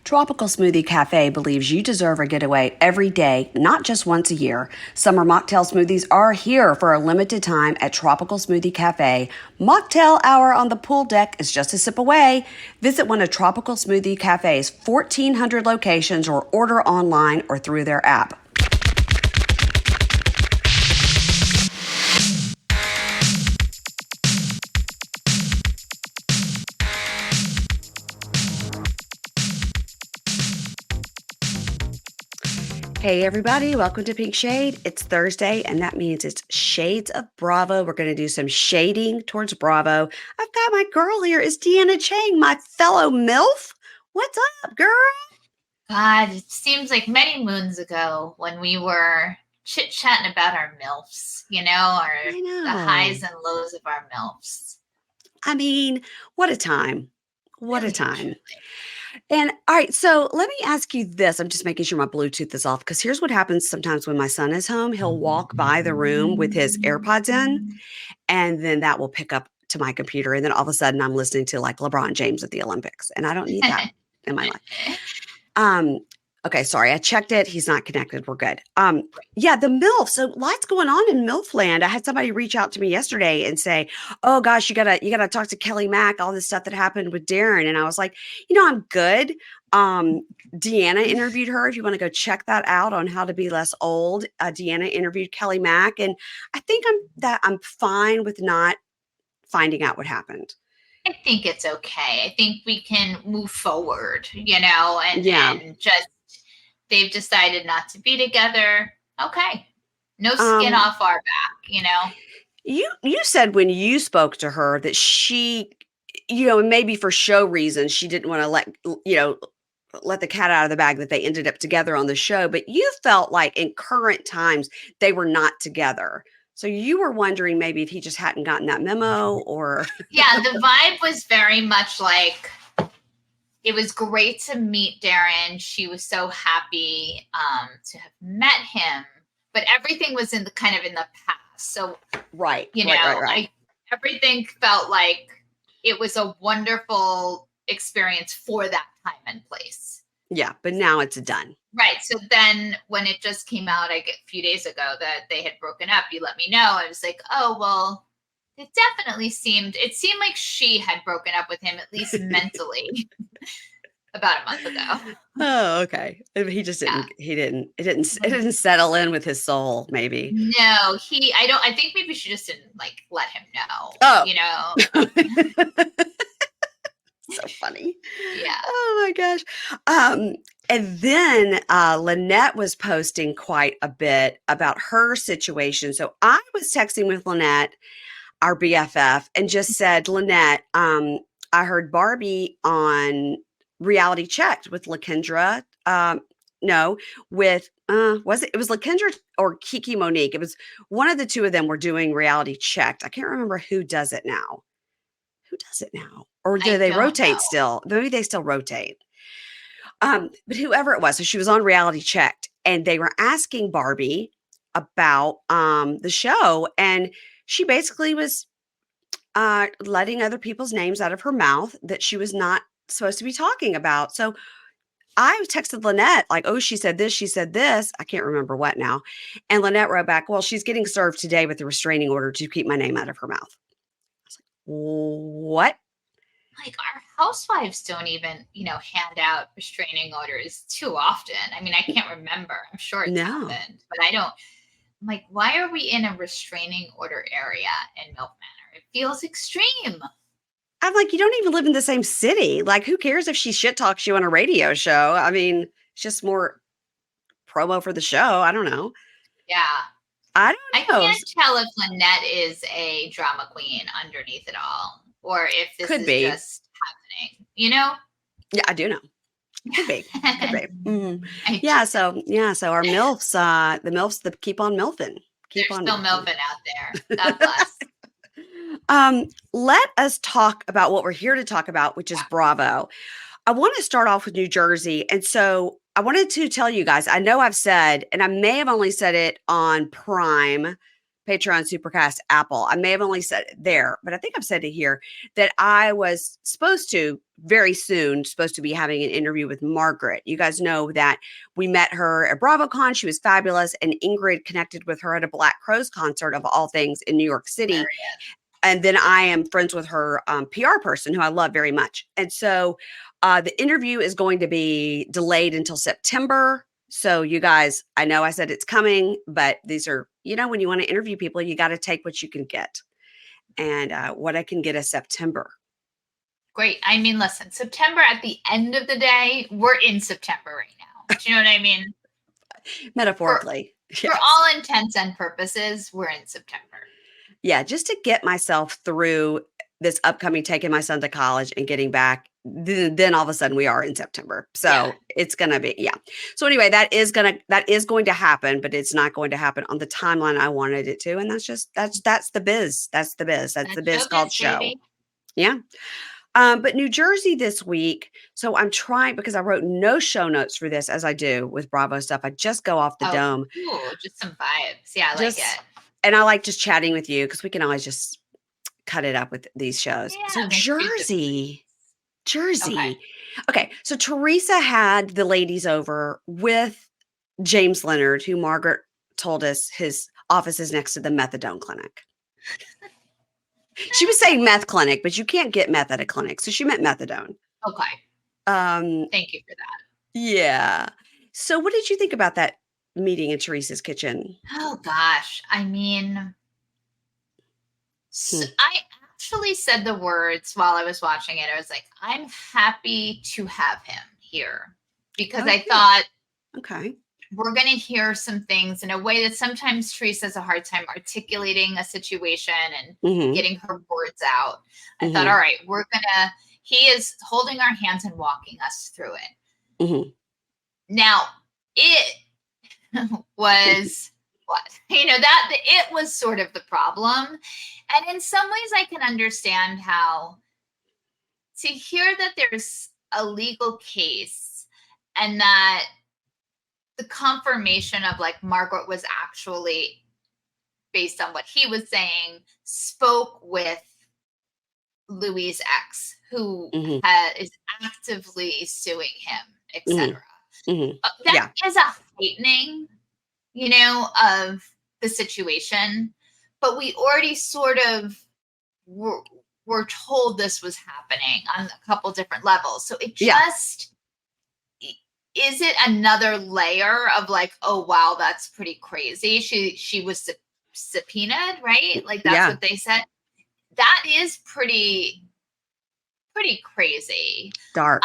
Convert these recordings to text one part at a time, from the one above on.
Tropical Smoothie Cafe believes you deserve a getaway every day, not just once a year. Summer mocktail smoothies are here for a limited time at Tropical Smoothie Cafe. Mocktail hour on the pool deck is just a sip away. Visit one of Tropical Smoothie Cafe's 1,400 locations or order online or through their app. Hey everybody, welcome to Pink Shade. It's Thursday, and that means it's Shades of Bravo. We're going to do some shading towards Bravo. I've got my girl here. It's Deanna Cheng, my fellow MILF. What's up, girl? God, it seems like many moons ago when we were chit-chatting about our MILFs, the highs and lows of our MILFs. I mean, what a time. What a time. And all right, so let me ask you this. I'm just making sure my Bluetooth is off because here's what happens sometimes when my son is home. He'll walk by the room with his AirPods in, and then that will pick up to my computer. And then all of a sudden I'm listening to like LeBron James at the Olympics, and I don't need that in my life. Okay, sorry, I checked it. He's not connected. We're good. Yeah, the MILF. So lots going on in MILF land. I had somebody reach out to me yesterday and say, "Oh gosh, you gotta talk to Kelly Mack, all this stuff that happened with Darren." And I was like, I'm good. Deanna interviewed her. If you want to go check that out on how to be less old, Deanna interviewed Kelly Mack, and I think I'm fine with not finding out what happened. I think it's okay. I think we can move forward, and just they've decided not to be together. Okay. No skin off our back, You said when you spoke to her that she, maybe for show reasons, she didn't want to let the cat out of the bag that they ended up together on the show, but you felt like in current times they were not together. So you were wondering maybe if he just hadn't gotten that memo or. Yeah, the vibe was very much like, it was great to meet Darren. She was so happy to have met him, but everything was in the past. So, right. Everything felt like it was a wonderful experience for that time and place. Yeah, but now it's done. Right. So then when it just came out, a few days ago that they had broken up, you let me know. I was like, oh, well, it seemed like she had broken up with him, at least mentally, about a month ago. Oh, okay. He just didn't, it didn't settle in with his soul, maybe. No, I think maybe she just didn't let him know, So funny. Yeah. Oh my gosh. And then Lynette was posting quite a bit about her situation. So I was texting with Lynette, our BFF, and just said, Lynette, I heard Barbie on Reality Checked with LaKendra. No, with it was LaKendra or Kiki Monique. It was one of the two of them were doing Reality Checked. I can't remember who does it now. Who does it now? Or do they rotate still? Maybe they still rotate. But whoever it was, so she was on Reality Checked, and they were asking Barbie about the show, and she basically was letting other people's names out of her mouth that she was not supposed to be talking about. So I texted Lynette like, oh, she said this. I can't remember what now. And Lynette wrote back, well, she's getting served today with a restraining order to keep my name out of her mouth. I was like, what? Like, our housewives don't even, hand out restraining orders too often. I mean, I can't remember. I'm sure it's happened, but I don't. I'm like, why are we in a restraining order area in Milk Manor? It feels extreme. I'm like, you don't even live in the same city. Like, who cares if she shit talks you on a radio show? I mean, it's just more promo for the show. I don't know. Yeah. I don't know. I can't tell if Lynette is a drama queen underneath it all, or if this is just happening, Yeah, I do know. Could be. Yeah. So our MILFs, the MILFs that keep on MILFing. They're still MILFing out there. God bless. Let us talk about what we're here to talk about, which is Bravo. I want to start off with New Jersey. And so I wanted to tell you guys, I know I've said, and I may have only said it on Prime, Patreon, Supercast, Apple. I may have only said it there, but I think I've said it here that I was very soon, supposed to be having an interview with Margaret. You guys know that we met her at BravoCon. She was fabulous. And Ingrid connected with her at a Black Crowes concert of all things in New York City. And then I am friends with her PR person, who I love very much. And so the interview is going to be delayed until September. So you guys, I know I said it's coming, but these are, when you want to interview people, you got to take what you can get. And what I can get is September. Great. I mean, listen, September, at the end of the day, we're in September right now. Do you know what I mean? Metaphorically. For all intents and purposes, we're in September. Yeah, just to get myself through this upcoming taking my son to college and getting back, then all of a sudden we are in September. So it's going to be, So anyway, that is going to happen, but it's not going to happen on the timeline I wanted it to. And that's the biz. That's the biz. That's the biz called show. Baby. Yeah. But New Jersey this week. So I'm trying, because I wrote no show notes for this, as I do with Bravo stuff. I just go off the dome. Cool. Just some vibes. Yeah, I like it. And I like just chatting with you, because we can always just cut it up with these shows. Yeah, so Jersey. Okay. So Teresa had the ladies over with James Leonard, who Margaret told us his office is next to the methadone clinic. She was saying meth clinic, but you can't get meth at a clinic. So she meant methadone. Okay. Thank you for that. Yeah. So what did you think about that meeting in Teresa's kitchen? Oh gosh. I mean, I actually said the words while I was watching it. I was like, I'm happy to have him here, because I thought, okay, we're going to hear some things in a way that sometimes Teresa has a hard time articulating a situation and getting her words out. I thought, all right, he is holding our hands and walking us through it. Now, it was what? It was sort of the problem. And in some ways I can understand how to hear that there's a legal case and that the confirmation of Margaret was actually, based on what he was saying, spoke with Louis' ex, who is actively suing him, etc. That is a heightening, of the situation. But we already sort of were told this was happening on a couple different levels. So it just... Is it another layer of oh, wow, that's pretty crazy? She was subpoenaed, right? That's what they said. That is pretty crazy. Dark.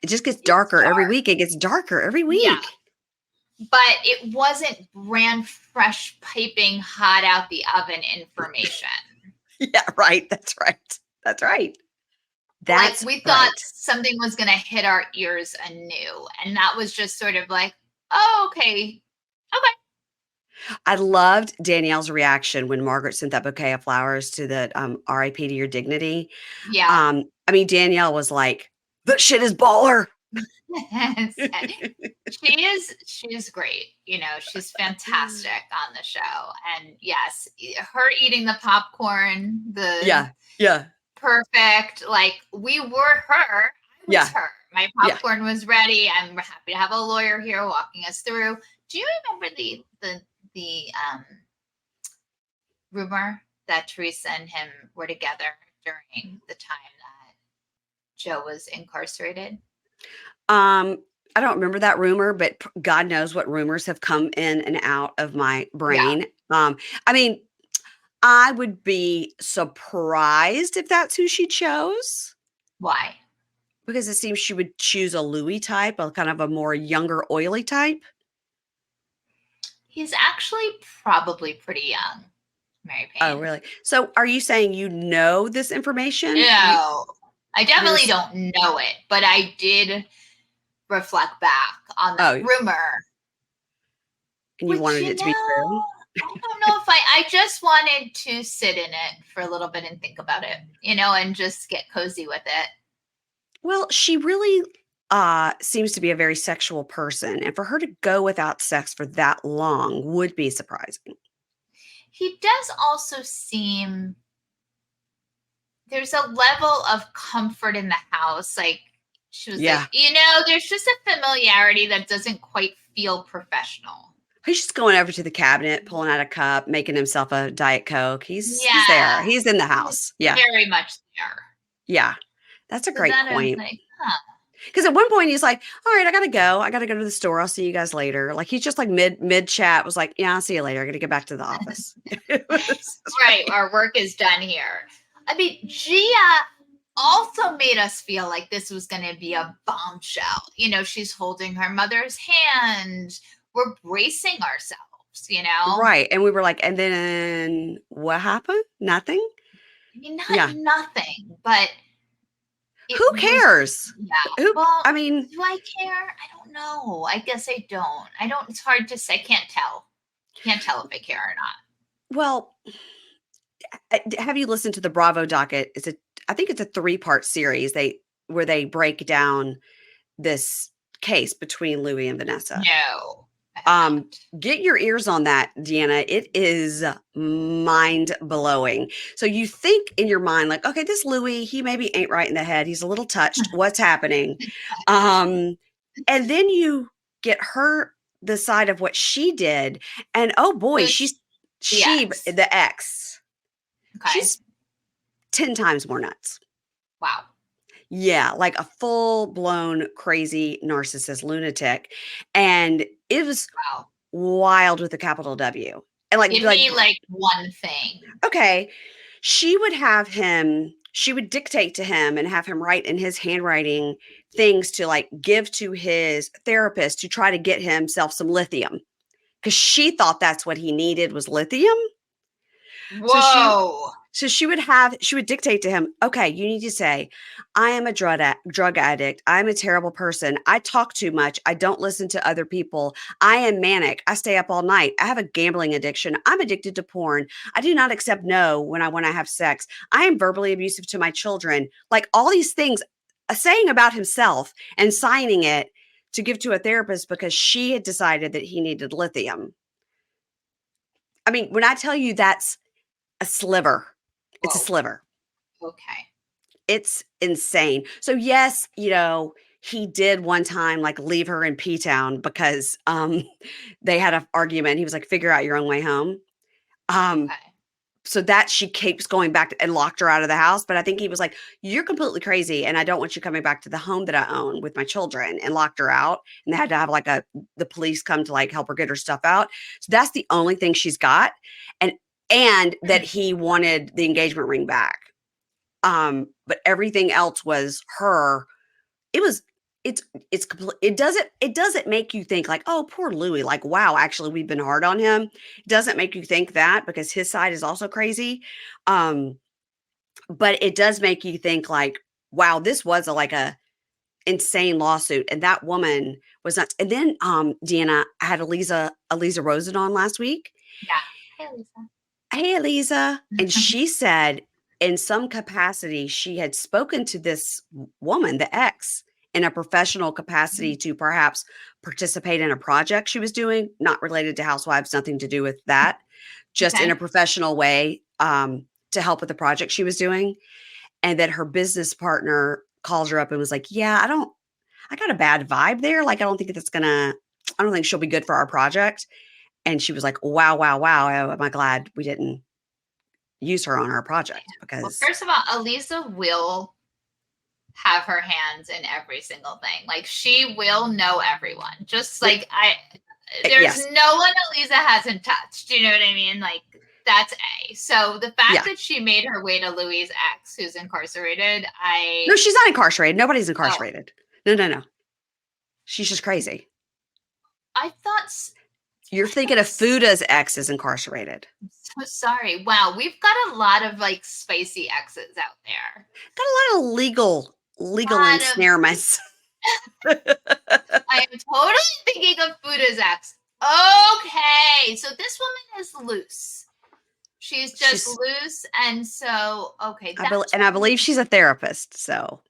It just gets darker every week. It gets darker every week. Yeah. But it wasn't brand fresh, piping hot out the oven information. Yeah, right. That's right. We thought something was going to hit our ears anew. And that was just sort of oh, okay. I loved Danielle's reaction when Margaret sent that bouquet of flowers to the RIP to your dignity. Yeah. I mean, Danielle was like, that shit is baller. She is great. She's fantastic on the show. And yes, her eating the popcorn, perfect. We were her. I was her. My popcorn was ready. I'm happy to have a lawyer here walking us through. Do you remember the rumor that Teresa and him were together during the time that Joe was incarcerated? I don't remember that rumor, but God knows what rumors have come in and out of my brain. Yeah. I mean, I would be surprised if that's who she chose. Why? Because it seems she would choose a Louis type, a kind of a more younger, oily type. He's actually probably pretty young, Mary Payne. Oh, really? So are you saying this information? No, I definitely don't know it, but I did reflect back on that rumor. And you wanted it to be true? I don't know if I just wanted to sit in it for a little bit and think about it, and just get cozy with it. Well, she really seems to be a very sexual person. And for her to go without sex for that long would be surprising. he does also seem, there's a level of comfort in the house. Like, she was Yeah. like, there's just a familiarity that doesn't quite feel professional. He's just going over to the cabinet, pulling out a cup, making himself a Diet Coke. He's there. Yeah. He's in the He's house. Yeah. very much there. Yeah. That's a So great then I was point. like, huh. Because at one point he's like, "All right, I gotta go. I gotta go to the store. I'll see you guys later." Like he's just like mid chat was like, "Yeah, I'll see you later. I gotta get back to the office." It was Right. like, Our work is done here. I mean, Gia also made us feel like this was going to be a bombshell. She's holding her mother's hand. We're bracing ourselves. right. And we were like, and then what happened? Nothing. I mean, not Yeah. nothing, but it Who was, cares? yeah. Who? Well, I mean, do I care? I don't know. I guess I don't. It's hard to say. I can't tell. Can't tell if I care or not. well, have you listened to the Bravo docket? I think it's a 3-part series. Where they break down this case between Louis and Vanessa. No, I have not. Get your ears on that, Deanna. It is mind blowing. So you think in your mind, like, okay, this Louis, he maybe ain't right in the head. He's a little touched. What's happening? And then you get the side of what she did, and oh boy, Who's the ex? the ex. Okay. She's 10 times more nuts. Wow. Yeah, like a full-blown crazy narcissist lunatic, and it was Wow. wild with a capital W. And Give me like one thing. okay, she would dictate to him and have him write in his handwriting things to like give to his therapist to try to get himself some lithium because she thought that's what he needed was lithium. So Whoa. she would dictate to him, okay, you need to say, I am a drug addict. I'm a terrible person. I talk too much. I don't listen to other people. I am manic. I stay up all night. I have a gambling addiction. I'm addicted to porn. I do not accept no when I want to have sex. I am verbally abusive to my children. Like all these things, saying about himself and signing it to give to a therapist because she had decided that he needed lithium. I mean, when I tell you that's a sliver, it's a Whoa. sliver. Okay. It's insane. So yes, he did one time like leave her in P-town because they had an argument. He was like, figure out your own way home. Okay. So that she keeps going back and locked her out of the house. But I think he was like, you're completely crazy. And I don't want you coming back to the home that I own with my children, and locked her out. And they had to have like the police come to like help her get her stuff out. So that's the only thing she's got. And that he wanted the engagement ring back. But everything else was her. It was it's complete. It doesn't make you think like, oh, poor Louis, like, wow, actually we've been hard on him. It doesn't make you think that because his side is also crazy. But it does make you think like, wow, this was like a insane lawsuit, and that woman was nuts. And then Deanna, I had Eliza Rosen on last week. Yeah. Hey, Lisa. Hey, Eliza. And she said in some capacity, she had spoken to this woman, the ex, in a professional capacity to perhaps participate in a project she was doing, not related to housewives, nothing to do with that, just in a professional way to help with the project she was doing. And that her business partner calls her up and was like, yeah, I got a bad vibe there. Like, I don't think she'll be good for our project. And she was like, wow, wow, wow. Am I glad we didn't use her on our project? Well, Because first of all, Elisa will have her hands in every single thing. Like, she will know everyone. Just like there's yes. no one Elisa hasn't touched. You know what I mean? Like, that's A. So the fact that she made her way to Louis' ex, who's incarcerated, No, she's not incarcerated. Nobody's Oh. incarcerated. No. She's just crazy. I thought You're thinking of Fuda's ex is incarcerated. I'm so sorry. Wow, we've got a lot of like spicy exes out there. Got a lot of legal ensnarements. I am totally thinking of Fuda's ex. Okay, so this woman is loose. She's just loose, and so okay. I believe she's a therapist, so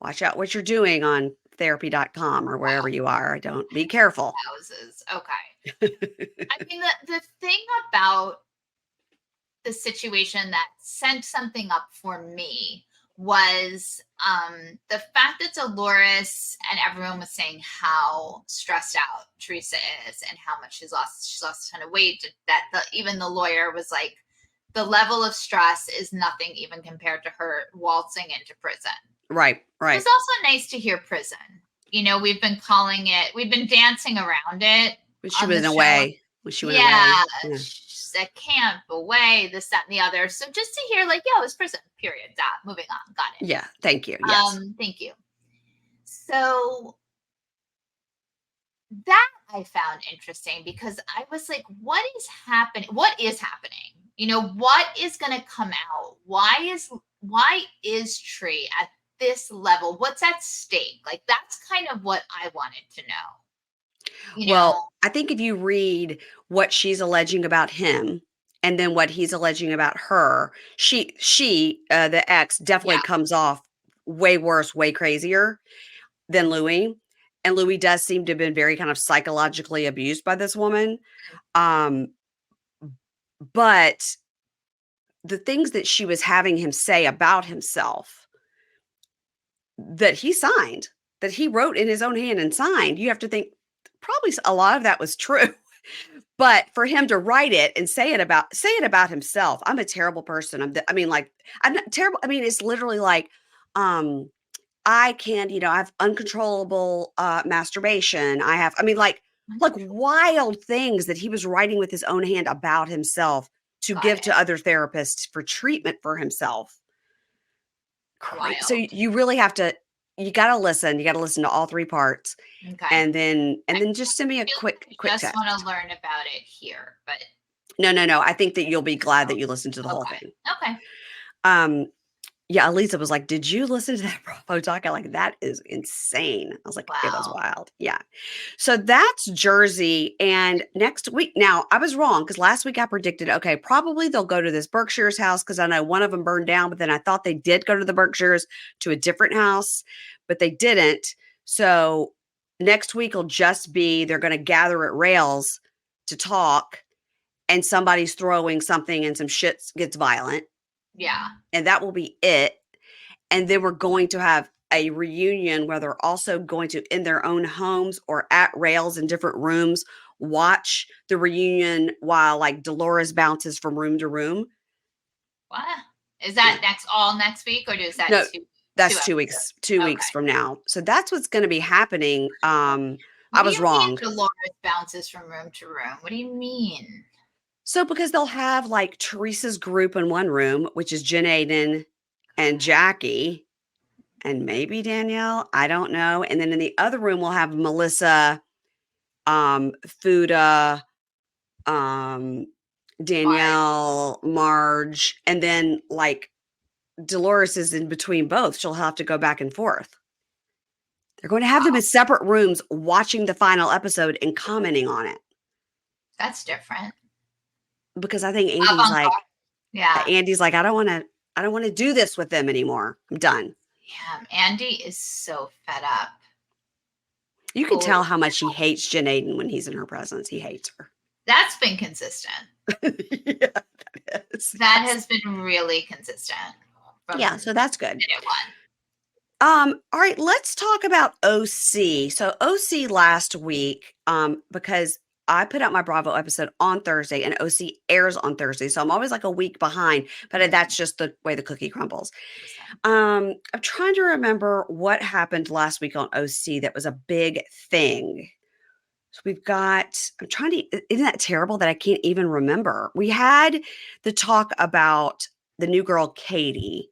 watch out what you're doing on therapy.com or wherever you are. Don't be careful. Houses. Okay. I mean, the thing about the situation that sent something up for me was the fact that Dolores and everyone was saying how stressed out Teresa is and how much she's lost a ton of weight. That even the lawyer was like, the level of stress is nothing even compared to her waltzing into prison. Right. It was also nice to hear prison. You know, we've been dancing around it. She was away. When she went away. Yeah. She's at camp, away, this, that, and the other. So just to hear, like, yeah, it was prison, period. Moving on. Got it. Yeah. Thank you. Yes. Thank you. So that I found interesting because I was like, what is happening? What is happening? You know, what is going to come out? Why is Tree at this level? What's at stake? Like, that's kind of what I wanted to know. Well, I think if you read what she's alleging about him and then what he's alleging about her, she the ex definitely comes off way worse, way crazier than Louis. And Louis does seem to have been very kind of psychologically abused by this woman. But the things that she was having him say about himself that he signed, that he wrote in his own hand and signed, you have to think probably a lot of that was true. But for him to write it and say it about himself, I'm a terrible person. I'm not terrible. I mean, it's literally like, I can, I have uncontrollable masturbation. Like wild things that he was writing with his own hand about himself to give to other therapists for treatment for himself. So you really have to, you got to listen to all three parts. Okay. And then just send me a quick text. I just want to learn about it here, but no. I think that you'll be glad that you listened to the whole thing. Okay. Yeah, Elisa was like, "Did you listen to that Bravo talk?" I'm like, "That is insane." I was like, wow. It was wild. Yeah. So that's Jersey. And next week, now I was wrong because last week I predicted, okay, probably they'll go to this Berkshire's house because I know one of them burned down, but then I thought they did go to the Berkshires to a different house, but they didn't. So next week will just be they're going to gather at Rails to talk, and somebody's throwing something and some shit gets violent. Yeah. And that will be it. And then we're going to have a reunion where they're also going to, in their own homes or at Rails in different rooms, watch the reunion while like Dolores bounces from room to room. What? Is that next week or is that no, that's 2 weeks, 2 weeks from now. So that's what's going to be happening. I was wrong. Dolores bounces from room to room. What do you mean? So because they'll have like Teresa's group in one room, which is Jen Aiden and Jackie and maybe Danielle, I don't know. And then in the other room, we'll have Melissa, Fuda, Danielle, Marge, and then like Dolores is in between both. She'll have to go back and forth. They're going to have them in separate rooms watching the final episode and commenting on it. That's different. Because I think Andy's like, Andy's like, I don't want to do this with them anymore. I'm done. Yeah, Andy is so fed up. You can tell how much he hates Jen Aiden when he's in her presence. He hates her. That's been consistent. Yeah, that is. That has been really consistent. Yeah, so that's good. All right, let's talk about OC. So OC last week, because I put out my Bravo episode on Thursday and OC airs on Thursday. So I'm always like a week behind, but that's just the way the cookie crumbles. I'm trying to remember what happened last week on OC that was a big thing. So isn't that terrible that I can't even remember? We had the talk about the new girl, Katie.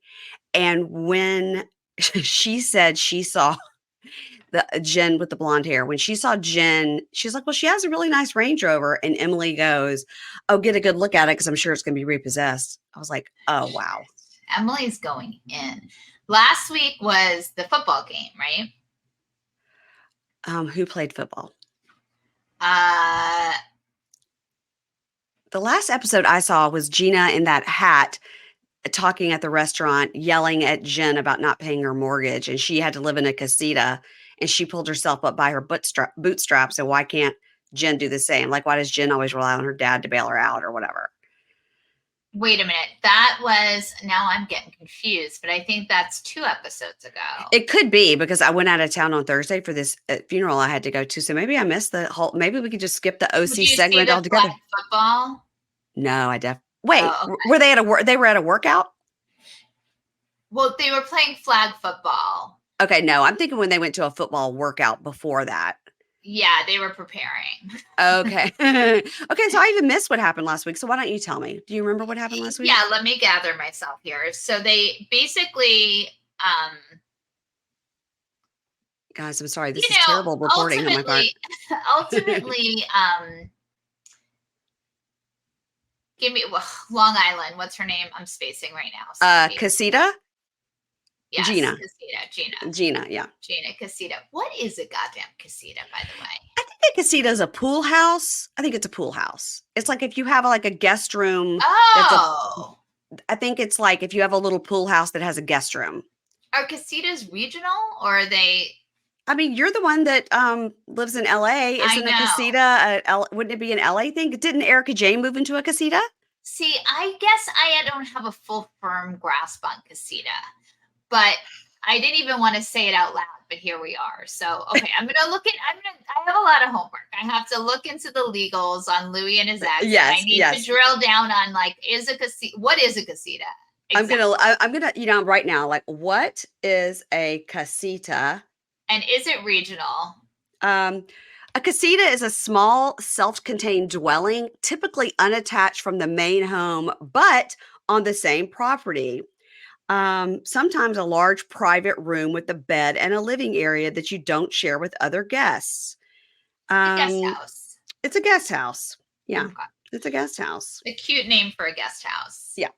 And when she said she saw the Jen with the blonde hair. When she saw Jen, she's like, well, she has a really nice Range Rover. And Emily goes, oh, get a good look at it because I'm sure it's going to be repossessed. I was like, oh, wow. Emily's going in. Last week was the football game, right? Who played football? The last episode I saw was Gina in that hat talking at the restaurant, yelling at Jen about not paying her mortgage. And she had to live in a casita. And she pulled herself up by her bootstraps. So why can't Jen do the same? Like, why does Jen always rely on her dad to bail her out or whatever? Wait a minute. That was, now I'm getting confused, but I think that's 2 episodes ago. It could be because I went out of town on Thursday for this funeral I had to go to. So maybe I missed the whole, maybe we could just skip the Did OC you see segment the flag altogether. football? No, wait, Oh, okay. were they at they were at a workout? Well, they were playing flag football. Okay, no, I'm thinking when they went to a football workout before that. Yeah, they were preparing. Okay. Okay, so I even missed what happened last week. So why don't you tell me? Do you remember what happened last week? Yeah, let me gather myself here. So they basically, guys, I'm sorry. This is terrible reporting on my part. Ultimately, give me Long Island. What's her name? I'm spacing right now. Casita? Yes, Gina. Gina, yeah. Gina Casita. What is a goddamn casita, by the way? I think a casita is a pool house. I think it's a pool house. It's like if you have like a guest room. Oh. I think it's like if you have a little pool house that has a guest room. Are casitas regional or are they? I mean, you're the one that lives in LA. Isn't a casita, wouldn't it be an LA thing? Didn't Erica Jane move into a casita? See, I guess I don't have a full firm grasp on casita, but I didn't even want to say it out loud, but here we are. So, okay, I have a lot of homework. I have to look into the legals on Louis and his ex. Yes, I need to drill down on like, what is a casita? Exactly. I'm gonna, right now, like, what is a casita? And is it regional? A casita is a small, self-contained dwelling, typically unattached from the main home, but on the same property. Sometimes a large private room with a bed and a living area that you don't share with other guests. A guest house. It's a guest house. Yeah, okay. It's a guest house. A cute name for a guest house. Yeah.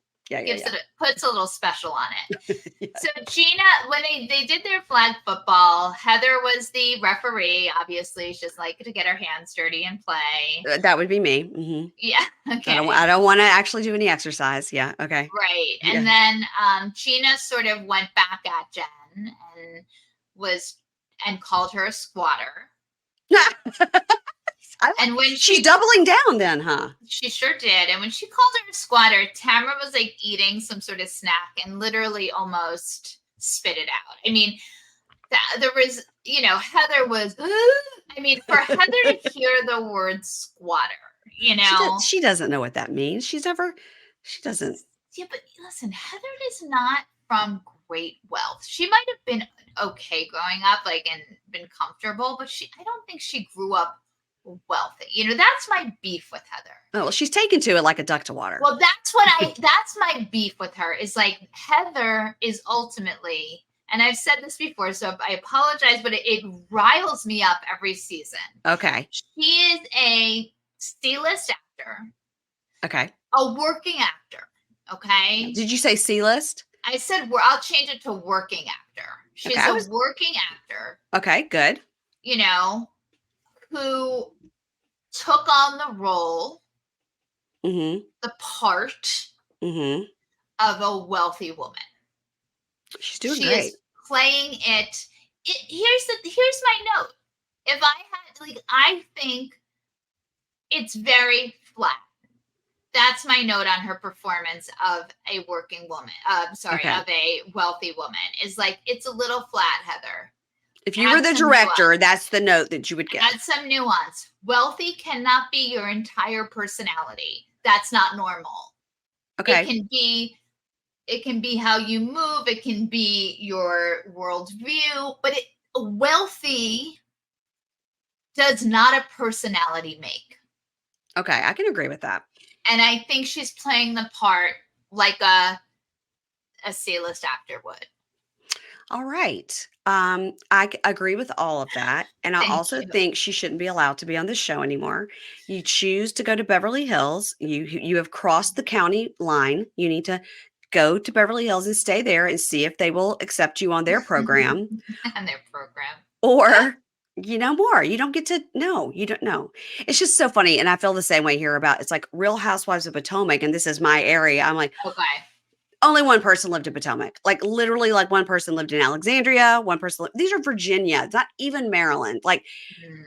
Puts a little special on it. Yeah. So Gina, when they did their flag football, Heather was the referee. Obviously, she's just like to get her hands dirty and play. That would be me. Mm-hmm. Yeah. Okay. I don't want to actually do any exercise. Yeah. Okay. Right. And then Gina sort of went back at Jen and called her a squatter. And when she's doubling down then, huh? She sure did. And when she called her a squatter, Tamara was like eating some sort of snack and literally almost spit it out. I mean, there was, Heather was, I mean, for Heather to hear the word squatter, she doesn't know what that means. She doesn't. Yeah, but listen, Heather is not from great wealth. She might have been okay growing up, like, and been comfortable, but I don't think she grew up wealthy. That's my beef with Heather. Oh, well, she's taken to it like a duck to water. Well, that's my beef with her is like Heather is ultimately, and I've said this before, so I apologize, but it riles me up every season. Okay. She is a C-list actor. Okay. A working actor. Okay. Did you say C-list? I said I'll change it to working actor. She's a working actor. Okay, good. Who took on the role, the part of a wealthy woman. She's doing great. She is playing it. Here's my note. If I had, I think it's very flat. That's my note on her performance of a working woman. Of a wealthy woman. Is like, it's a little flat, Heather. If you were the director, that's the note that you would get. Add some nuance. Wealthy cannot be your entire personality. That's not normal. Okay. It can be how you move. It can be your worldview. But wealthy does not a personality make. Okay, I can agree with that. And I think she's playing the part like a C-list actor would. All right. I agree with all of that. And I also think she shouldn't be allowed to be on this show anymore. You choose to go to Beverly Hills. You have crossed the county line. You need to go to Beverly Hills and stay there and see if they will accept you on their program. On their program. Or, more. You don't get to know. You don't know. It's just so funny. And I feel the same way here it's like Real Housewives of Potomac. And this is my area. I'm like, okay. only one person lived in Potomac. Like literally, like one person lived in Alexandria. One person. These are Virginia. It's not even Maryland. Like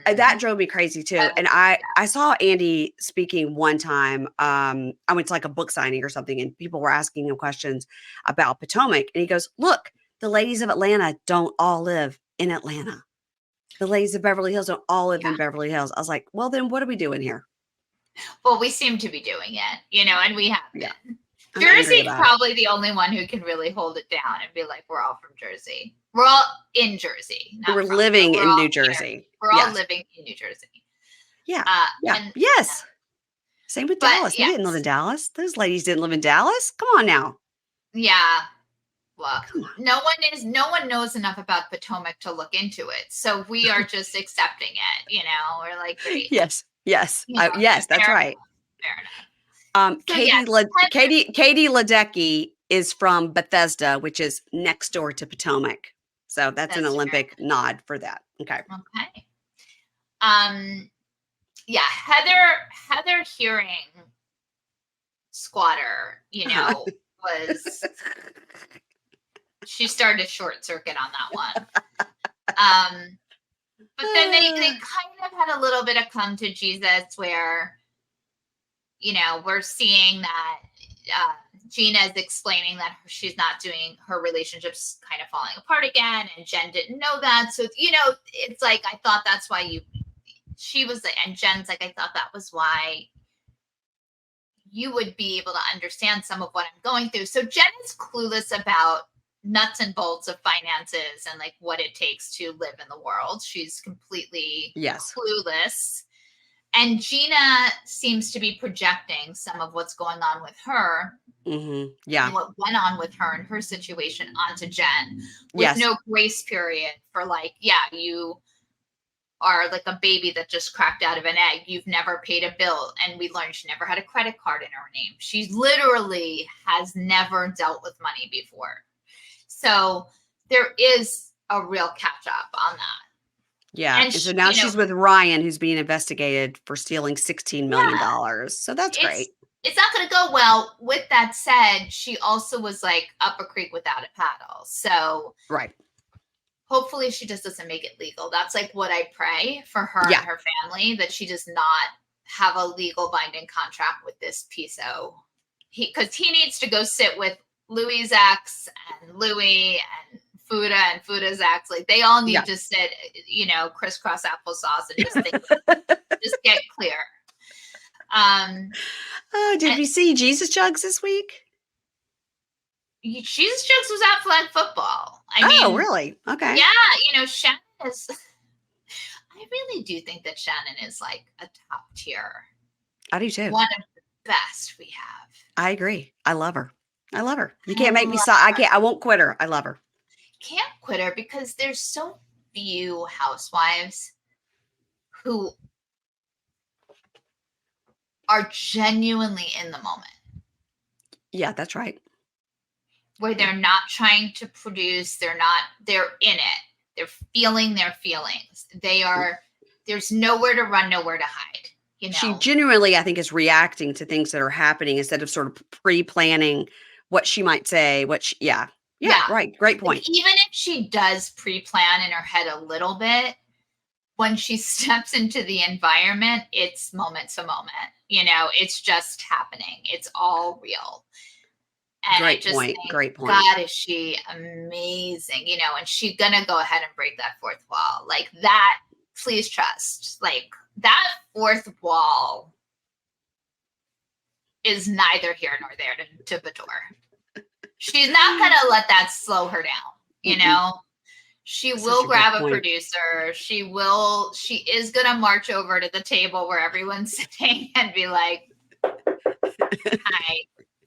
that drove me crazy too. And I saw Andy speaking one time. I went to like a book signing or something, and people were asking him questions about Potomac, and he goes, "Look, the ladies of Atlanta don't all live in Atlanta. The ladies of Beverly Hills don't all live in Beverly Hills." I was like, "Well, then what are we doing here?" Well, we seem to be doing it, and we have been. I'm Jersey's probably the only one who can really hold it down and be like, we're all from Jersey. We're all in Jersey. We're living in New Jersey. We're all living in New Jersey. Yeah. Yes. Same with Dallas. They didn't live in Dallas. Those ladies didn't live in Dallas. Come on now. Yeah. Look, no one knows enough about Potomac to look into it. So we are just accepting it, We're like, great. Yes. Yes. Yes, that's right. Fair enough. Katie Ledecky is from Bethesda, which is next door to Potomac. So that's an Olympic nod for that. Okay. Okay. Yeah, Heather hearing squatter, was she started a short circuit on that one. But then they kind of had a little bit of come to Jesus where we're seeing that Gina's explaining that she's not doing, her relationship's kind of falling apart again, and Jen didn't know that. So, it's like, I thought that's why she was, and Jen's like, I thought that was why you would be able to understand some of what I'm going through. So Jen is clueless about nuts and bolts of finances and like what it takes to live in the world. She's completely clueless. And Gina seems to be projecting some of what's going on with her. Mm-hmm. Yeah. And what went on with her and her situation onto Jen with no grace period for like, you are like a baby that just cracked out of an egg. You've never paid a bill. And we learned she never had a credit card in her name. She literally has never dealt with money before. So there is a real catch up on that. Yeah. And so now she's with Ryan, who's being investigated for stealing $16 million. So that's great. It's not going to go well. With that said, she also was like up a creek without a paddle. So hopefully she just doesn't make it legal. That's like what I pray for her and her family, that she does not have a legal binding contract with this PSO. Because he needs to go sit with Louis' ex and Louis and Fuda and Fuda's ex, like they all need to sit, crisscross applesauce and just think, just get clear. Did we see Jesus Jugs this week? Jesus Jugs was at flag football. I mean, really? Okay. Yeah, Shannon is. I really do think that Shannon is like a top tier. I do too. One of the best we have. I agree. I love her. You can't make me stop. I won't quit her. I love her. Can't quit her because there's so few housewives who are genuinely in the moment. Yeah, that's right. Where they're not trying to produce, they're in it. They're feeling their feelings. There's nowhere to run, nowhere to hide. She genuinely, I think, is reacting to things that are happening instead of sort of pre-planning what she might say, right. Great point. Like, even if she does pre-plan in her head a little bit, when she steps into the environment, it's moment to moment. It's just happening. It's all real. And Great point. God, is she amazing, and she's going to go ahead and break that fourth wall. Like that, please trust. Like that fourth wall is neither here nor there to Bator. She's not going to let that slow her down, She will grab a producer. She is going to march over to the table where everyone's sitting and be like, hi.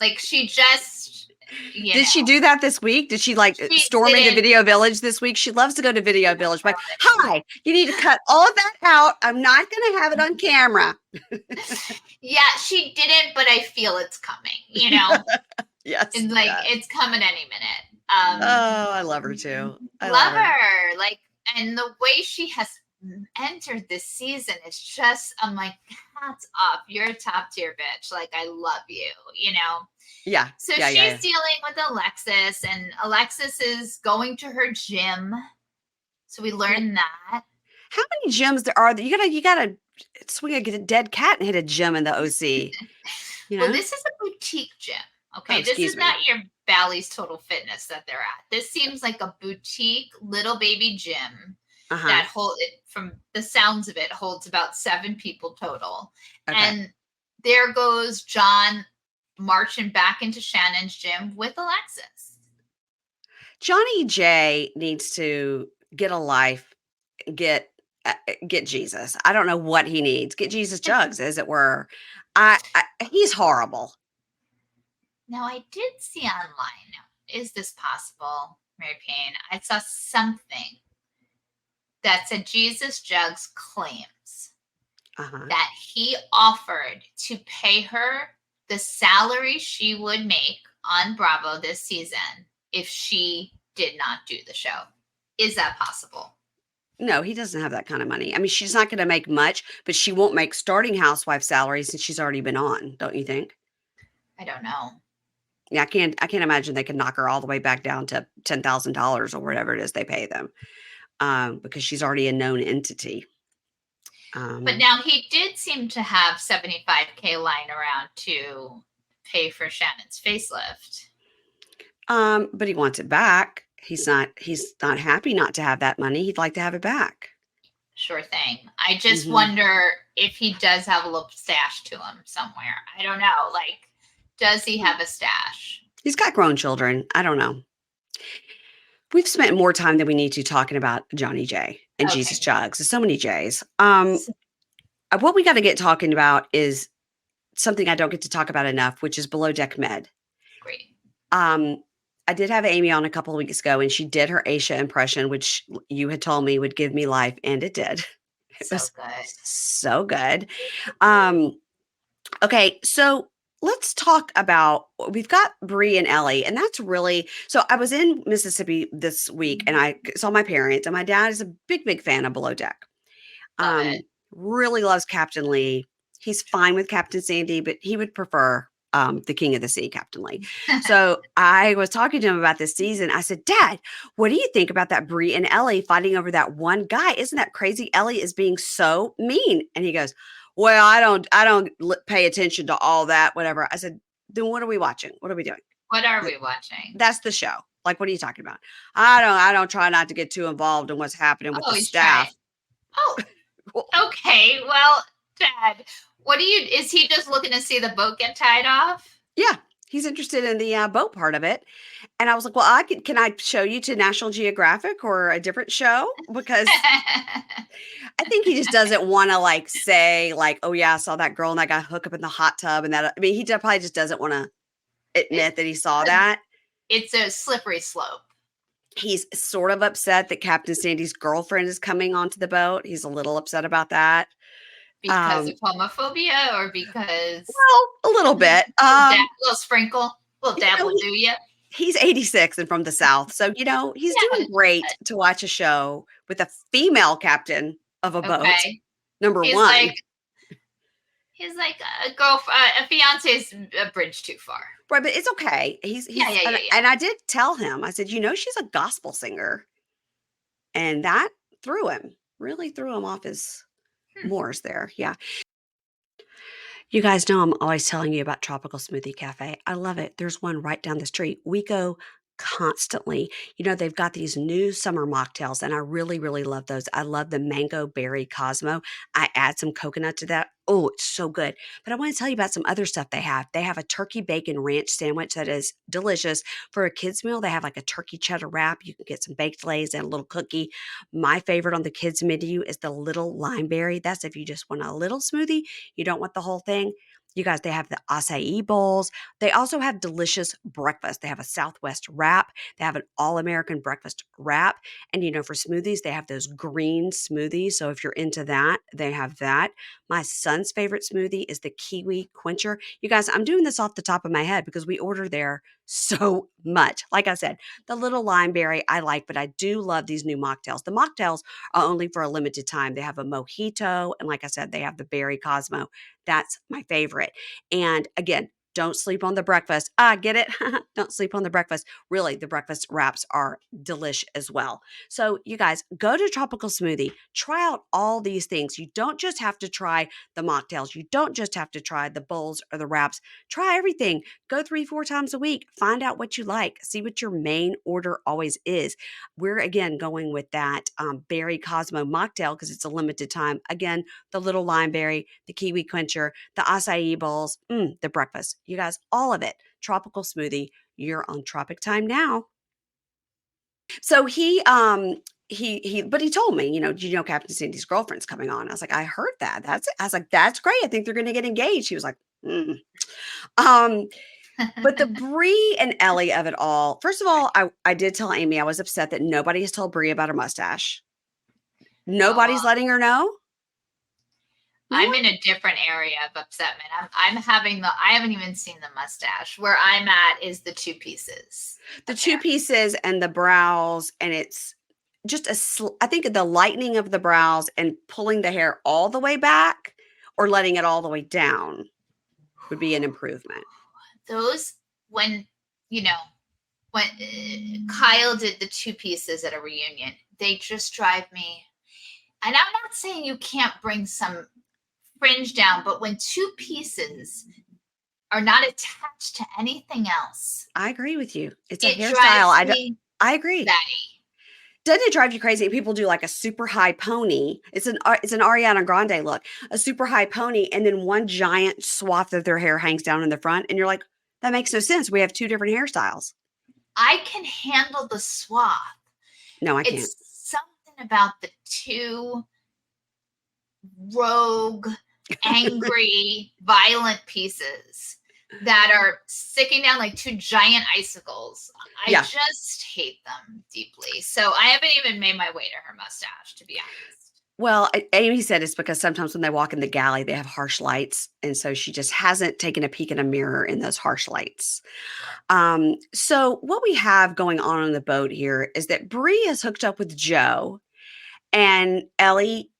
Like she just, Did she do that this week? Did she storm into Video Village this week? She loves to go to Video Village. Like, hi, you need to cut all of that out. I'm not going to have it on camera. Yeah, she didn't, but I feel it's coming, Yes. It's like, it's coming any minute. I love her too. I love her. Like, and the way she has entered this season is just, I'm like, hats off. You're a top tier bitch. Like, I love you, you know? Yeah. So Yeah. Yeah. she's Yeah. dealing with Alexis, and Alexis is going to her gym. So we Well, learn that. how many gyms there are? You gotta swing a dead cat and hit a gym in the OC. You Well, know? this is a boutique gym. Oh, Okay. This excuse is me. not your Bally's Total Fitness that they're at. This seems like a boutique little baby gym Uh huh. that hold it, from the sounds of it, holds about 7 people total. Okay. And there goes John marching back into Shannon's gym with Alexis. Johnny J needs to get a life, get get Jesus. I don't know what he needs. Get Jesus jugs, as it were. I he's horrible. Now, I did see online, is this possible, Mary Payne? I saw something that said Jesus Jugs claims Uh huh. that he offered to pay her the salary she would make on Bravo this season if she did not do the show. Is that possible? No, he doesn't have that kind of money. I mean, she's not going to make much, but she won't make starting housewife salary since she's already been on. Don't you think? I don't know. Yeah, I can't imagine they could knock her all the way back down to $10,000 or whatever it is they pay them, because she's already a known entity. But Um, now he did seem to have 75K lying around to pay for Shannon's facelift. but he wants it back. He's not happy not to have that money. He'd like to have it back. Sure thing. I just Hmm. wonder if he does have a little stash to him somewhere. I don't know. Like, does he have a stash? He's got grown children. I don't know. We've spent more time than we need to talking about Johnny J and Jesus Okay. Jugs. There's so many J's. So, What we got to get talking about is something I don't get to talk about enough, which is below deck med. great. Um, I did have Amy on a couple of weeks ago, and she did her Aisha impression, which you had told me would give me life, and it did. It So was good. so good. Um, okay, so let's talk about we've got Bree and Ellie, and that's really so. I was in Mississippi this week, and I saw my parents, and my dad is a big, big fan of Below Deck. Love it. Really loves Captain Lee. He's fine with Captain Sandy, but he would prefer the King of the Sea, Captain Lee. So I was talking to him about this season. I said, Dad, what do you think about that Bree and Ellie fighting over that one guy? Isn't that crazy? Ellie is being so mean. And he goes, well, I don't pay attention to all that, whatever. I said, then what are we watching? What are we doing? What are we watching? That's the show. Like, what are you talking about? I don't try not to get too involved in what's happening with Oh, the he's trying. staff. Oh, Well, okay. Well, Dad, is he just looking to see the boat get tied off? yeah, he's interested in the boat part of it. And I was like, well, can I show you to National Geographic or a different show? Because I think he just doesn't want to like say like, oh yeah, I saw that girl and that guy hook up in the hot tub and that. I mean, probably just doesn't want to It, admit that he saw that. it's a slippery slope. He's sort of upset that Captain Sandy's girlfriend is coming onto the boat. He's a little upset about that. Because Um, of homophobia or because well, a little bit. little sprinkle, little You dab know, will do you. he's 86 and from the South. So, he's Yeah. doing great to watch a show with a female captain of a boat. Okay. Number He's one. like he's like a fiance's a bridge too far. Right, but it's okay. Yeah, He's yeah, yeah, and yeah. I did tell him, I said, she's a gospel singer. And that really threw him off his Hmm. moors there. Yeah. You guys know I'm always telling you about Tropical Smoothie Cafe. I love it. There's one right down the street. We go constantly. They've got these new summer mocktails, and I really, really love those. I love the mango berry Cosmo. I add some coconut to that. Oh, it's so good. But I want to tell you about some other stuff they have. They have a turkey bacon ranch sandwich that is delicious. For a kid's meal, they have like a turkey cheddar wrap. You can get some baked lays and a little cookie. My favorite on the kids menu is the little limeberry. That's if you just want a little smoothie. You don't want the whole thing. You guys, they have the acai bowls. They also have delicious breakfast. They have a Southwest wrap. They have an all-American breakfast wrap. And for smoothies, they have those green smoothies. So if you're into that, they have that. My son's favorite smoothie is the kiwi quencher. You guys, I'm doing this off the top of my head because we order there so much. Like I said, the little limeberry I like, but I do love these new mocktails. The mocktails are only for a limited time. They have a mojito, and like I said, they have the berry Cosmo. That's my favorite. And again, don't sleep on the breakfast. Ah, get it? Don't sleep on the breakfast. Really, the breakfast wraps are delish as well. So, you guys, go to Tropical Smoothie. Try out all these things. You don't just have to try the mocktails. You don't just have to try the bowls or the wraps. Try everything. Go 3-4 times a week. Find out what you like. See what your main order always is. We're again going with that berry Cosmo mocktail because it's a limited time. Again, the little limeberry, the kiwi quencher, the acai bowls, the breakfast. You guys, all of it. Tropical Smoothie. You're on Tropic Time now. So but he told me, Captain Sandy's girlfriend's coming on. I was like, I heard that. I was like, that's great. I think they're going to get engaged. He was like, mm. But the Bree and Ellie of it all, first of all, I did tell Amy I was upset that nobody has told Bree about her mustache. Nobody's letting her know. No? I'm in a different area of upsetment. I haven't even seen the mustache. Where I'm at is the two pieces. The two pieces and the brows, and it's just I think the lightening of the brows and pulling the hair all the way back or letting it all the way down would be an improvement. Those, when Kyle did the two pieces at a reunion, they just drive me. And I'm not saying you can't bring some fringe down, but when two pieces are not attached to anything else, I agree with you. It's a hairstyle. I agree. Doesn't it drive you crazy? People do like a super high pony. It's an Ariana Grande look, a super high pony, and then one giant swath of their hair hangs down in the front, and you're like, that makes no sense. We have two different hairstyles. I can handle the swath. No, I can't. It's something about the two rogue, angry, violent pieces that are sticking down like two giant icicles. I just hate them deeply. So I haven't even made my way to her mustache, to be honest. Well, Amy said it's because sometimes when they walk in the galley, they have harsh lights. And so she just hasn't taken a peek in a mirror in those harsh lights. So what we have going on the boat here is that Bree is hooked up with Joe, and Ellie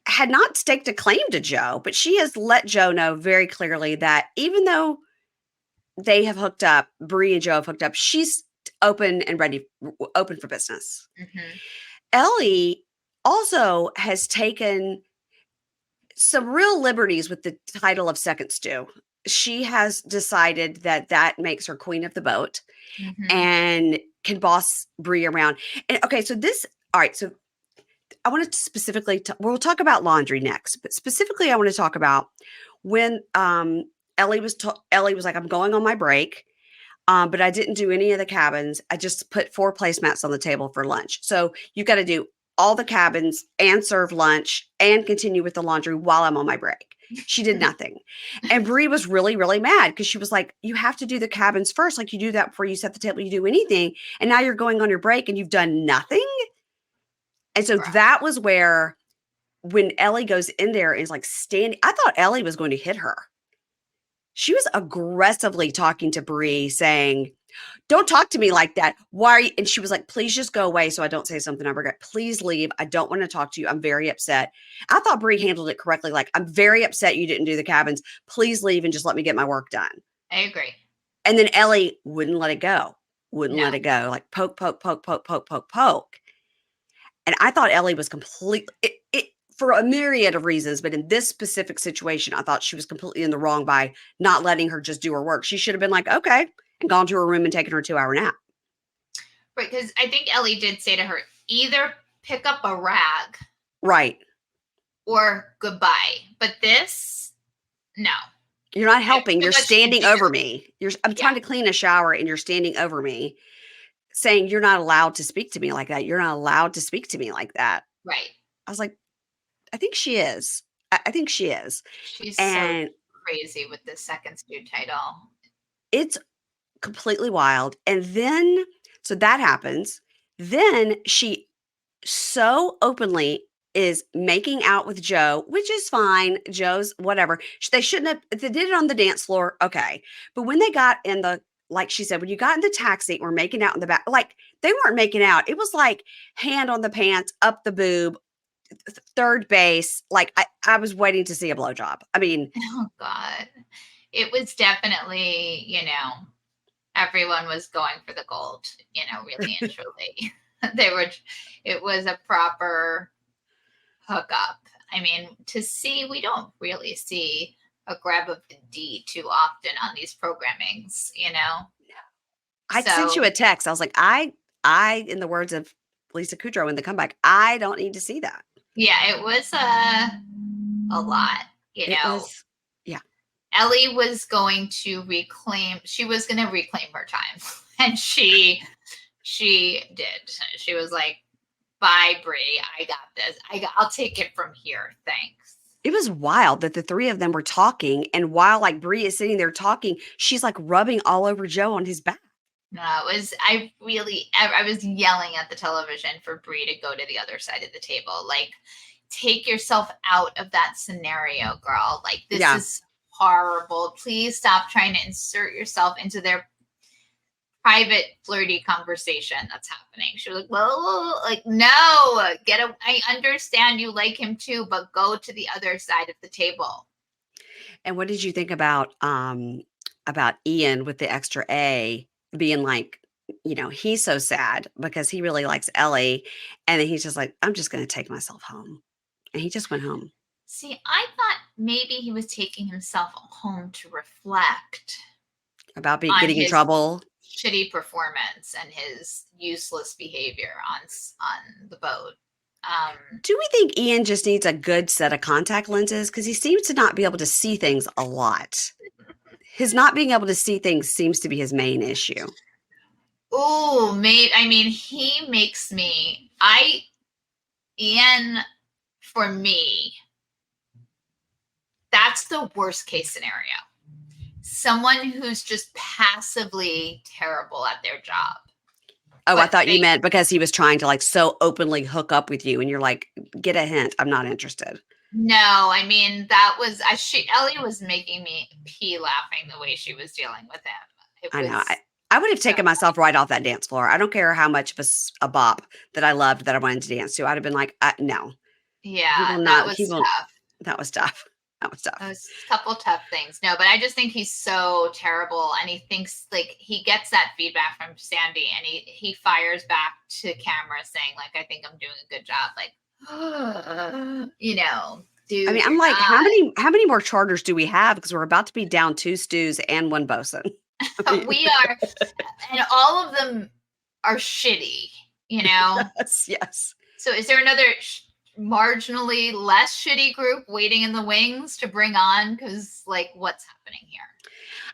had not staked a claim to Joe, but she has let Joe know very clearly that even though they have hooked up, Bree and Joe have hooked up, she's open for business. Mm-hmm. Ellie also has taken some real liberties with the title of second stew. She has decided that makes her queen of the boat, mm-hmm. and can boss Bree around. And okay, so I want to specifically, we'll talk about laundry next, but specifically I want to talk about when Ellie was like, I'm going on my break, but I didn't do any of the cabins. I just put 4 placemats on the table for lunch. So you got to do all the cabins and serve lunch and continue with the laundry while I'm on my break. She did nothing. And Bree was really, really mad because she was like, you have to do the cabins first. Like you do that before you set the table, you do anything. And now you're going on your break and you've done nothing. And so that was where, when Ellie goes in there and is like standing, I thought Ellie was going to hit her. She was aggressively talking to Bree saying, don't talk to me like that. Why are you? And she was like, please just go away so I don't say something I regret. Please leave. I don't want to talk to you. I'm very upset. I thought Bree handled it correctly. Like, I'm very upset you didn't do the cabins. Please leave and just let me get my work done. I agree. And then Ellie wouldn't let it go. Let it go. Like poke, poke, poke, poke, poke, poke, poke. And I thought Ellie was completely, for a myriad of reasons, but in this specific situation, I thought she was completely in the wrong by not letting her just do her work. She should have been like, okay, and gone to her room and taken her 2-hour nap. Right, because I think Ellie did say to her, either pick up a rag. Right. Or goodbye. But this, no. You're not helping. You're standing over me. I'm trying to clean a shower and you're standing over me, saying you're not allowed to speak to me like that. You're not allowed to speak to me like that. Right. I was like, I think she is. I think she is. She's so crazy with the second stew title. It's completely wild. And then, so that happens. Then she so openly is making out with Joe, which is fine. Joe's whatever. They shouldn't have, if they did it on the dance floor, okay. But when they got in the like she said, when you got in the taxi, we're making out in the back. Like they weren't making out. It was like hand on the pants, up the boob, third base. Like I was waiting to see a blowjob. I mean, oh God, it was definitely, everyone was going for the gold, really and truly. It was a proper hookup. I mean, we don't really see a grab of the D too often on these programmings, I sent you So a text. I was like, in the words of Lisa Kudrow in The Comeback, I don't need to see that. yeah, it was a lot, It was, yeah. Ellie was going to reclaim her time. And she did. She was like, bye, Brie. I got this. I'll take it from here. Thanks. It was wild that the three of them were talking. And while like Brie is sitting there talking, she's like rubbing all over Joe on his back. No, I was yelling at the television for Brie to go to the other side of the table. Like, take yourself out of that scenario, girl. Like, this is horrible. Please stop trying to insert yourself into their private flirty conversation that's happening. She was like, well, like, no, I understand you like him too, but go to the other side of the table. And what did you think about Ian with the extra A being like, he's so sad because he really likes Ellie. And then he's just like, I'm just going to take myself home. And he just went home. See, I thought maybe he was taking himself home to reflect about getting in trouble, shitty performance, and his useless behavior on the boat. Do we think Ian just needs a good set of contact lenses? Because he seems to not be able to see things a lot. His not being able to see things seems to be his main issue. Oh, he makes me, Ian, for me, that's the worst case scenario. Someone who's just passively terrible at their job. Oh, I thought you meant because he was trying to like so openly hook up with you and you're like, get a hint. I'm not interested. No, that was, Ellie was making me pee laughing the way she was dealing with him. I know. I would have taken myself right off that dance floor. I don't care how much of a bop that I loved that I wanted to dance to. I'd have been like, no. Yeah, that was tough. That was tough. That was tough. It was a couple tough things. No, but I just think he's so terrible. And he thinks like he gets that feedback from Sandy and he fires back to camera saying like, I think I'm doing a good job. Like, dude. I mean, I'm like, how many more charters do we have? Because we're about to be down 2 stews and 1 bosun. We are. And all of them are shitty, Yes. So is there another marginally less shitty group waiting in the wings to bring on? Because like, what's happening here?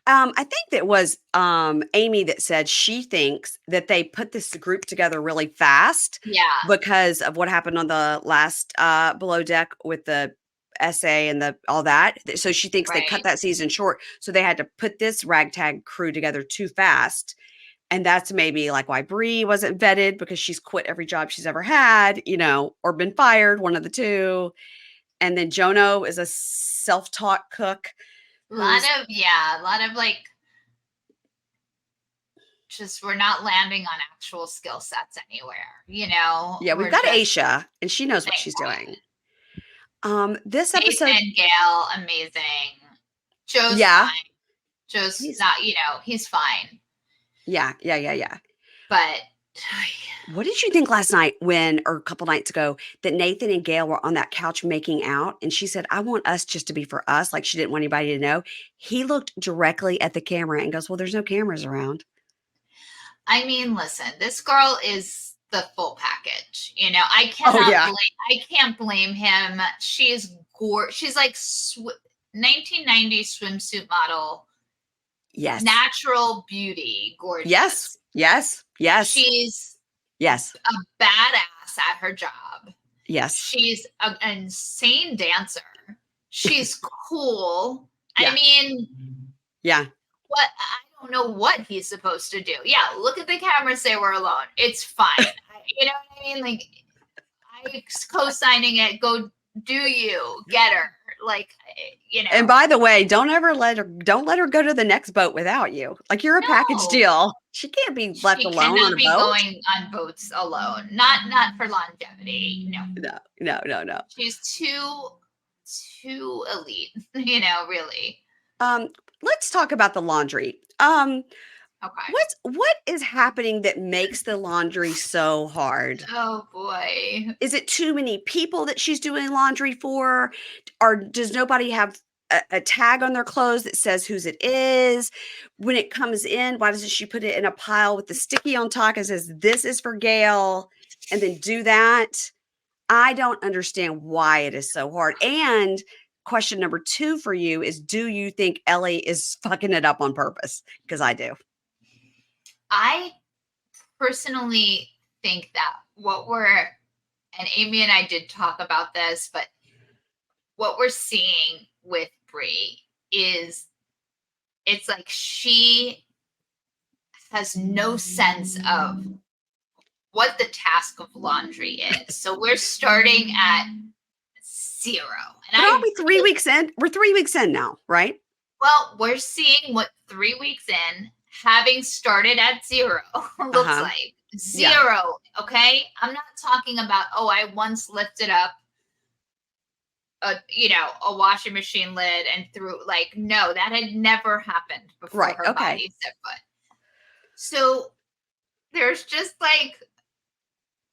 I think that was Amy that said she thinks that they put this group together really fast. Yeah. Because of what happened on the last Below Deck with the essay and all that. So she thinks they cut that season short. So they had to put this ragtag crew together too fast. And that's maybe like why Brie wasn't vetted because she's quit every job she's ever had, or been fired, one of the two. And then Jono is a self-taught cook. A lot of like, just we're not landing on actual skill sets anywhere, Yeah, we've got Aisha, and she knows what she's doing. This episode, and Gail, amazing. Joe's fine. Joe's not, he's fine. Yeah. But what did you think last night or a couple nights ago that Nathan and Gail were on that couch making out and she said, I want us just to be for us. Like she didn't want anybody to know. He looked directly at the camera and goes, well, there's no cameras around. Listen, this girl is the full package. I can't blame him. She's gorgeous. She's like 1990s swimsuit model. Yes. Natural beauty. Gorgeous. Yes. She's a badass at her job. Yes. She's an insane dancer. She's cool. Yeah. Yeah. What? I don't know what he's supposed to do. Yeah. Look at the camera, say we're alone. It's fine. You know what I mean? Like, I co-signing it. Go do you. Get her. like, And by the way, don't let her go to the next boat without you. Like, you're a package no, deal. She can't be left she alone on cannot a be boat. going on boats alone. Not for longevity. No. No. She's too elite, really. Let's talk about the laundry. Okay. What is happening that makes the laundry so hard? Oh boy. Is it too many people that she's doing laundry for? Or does nobody have a tag on their clothes that says whose it is? When it comes in, why doesn't she put it in a pile with the sticky on top and says, this is for Gail, and then do that? I don't understand why it is so hard. And question number 2 for you is, do you think Ellie is fucking it up on purpose? Because I do. I personally think that and Amy and I did talk about this, but what we're seeing with Brie is it's like she has no sense of what the task of laundry is. So we're starting at 0. And But aren't we 3 weeks in? We're 3 weeks in now, right? Well, we're seeing what 3 weeks in, having started at 0, looks like. 0, yeah. Okay? I'm not talking about, I once lifted up a washing machine lid and threw, no, that had never happened before her body set foot. So there's just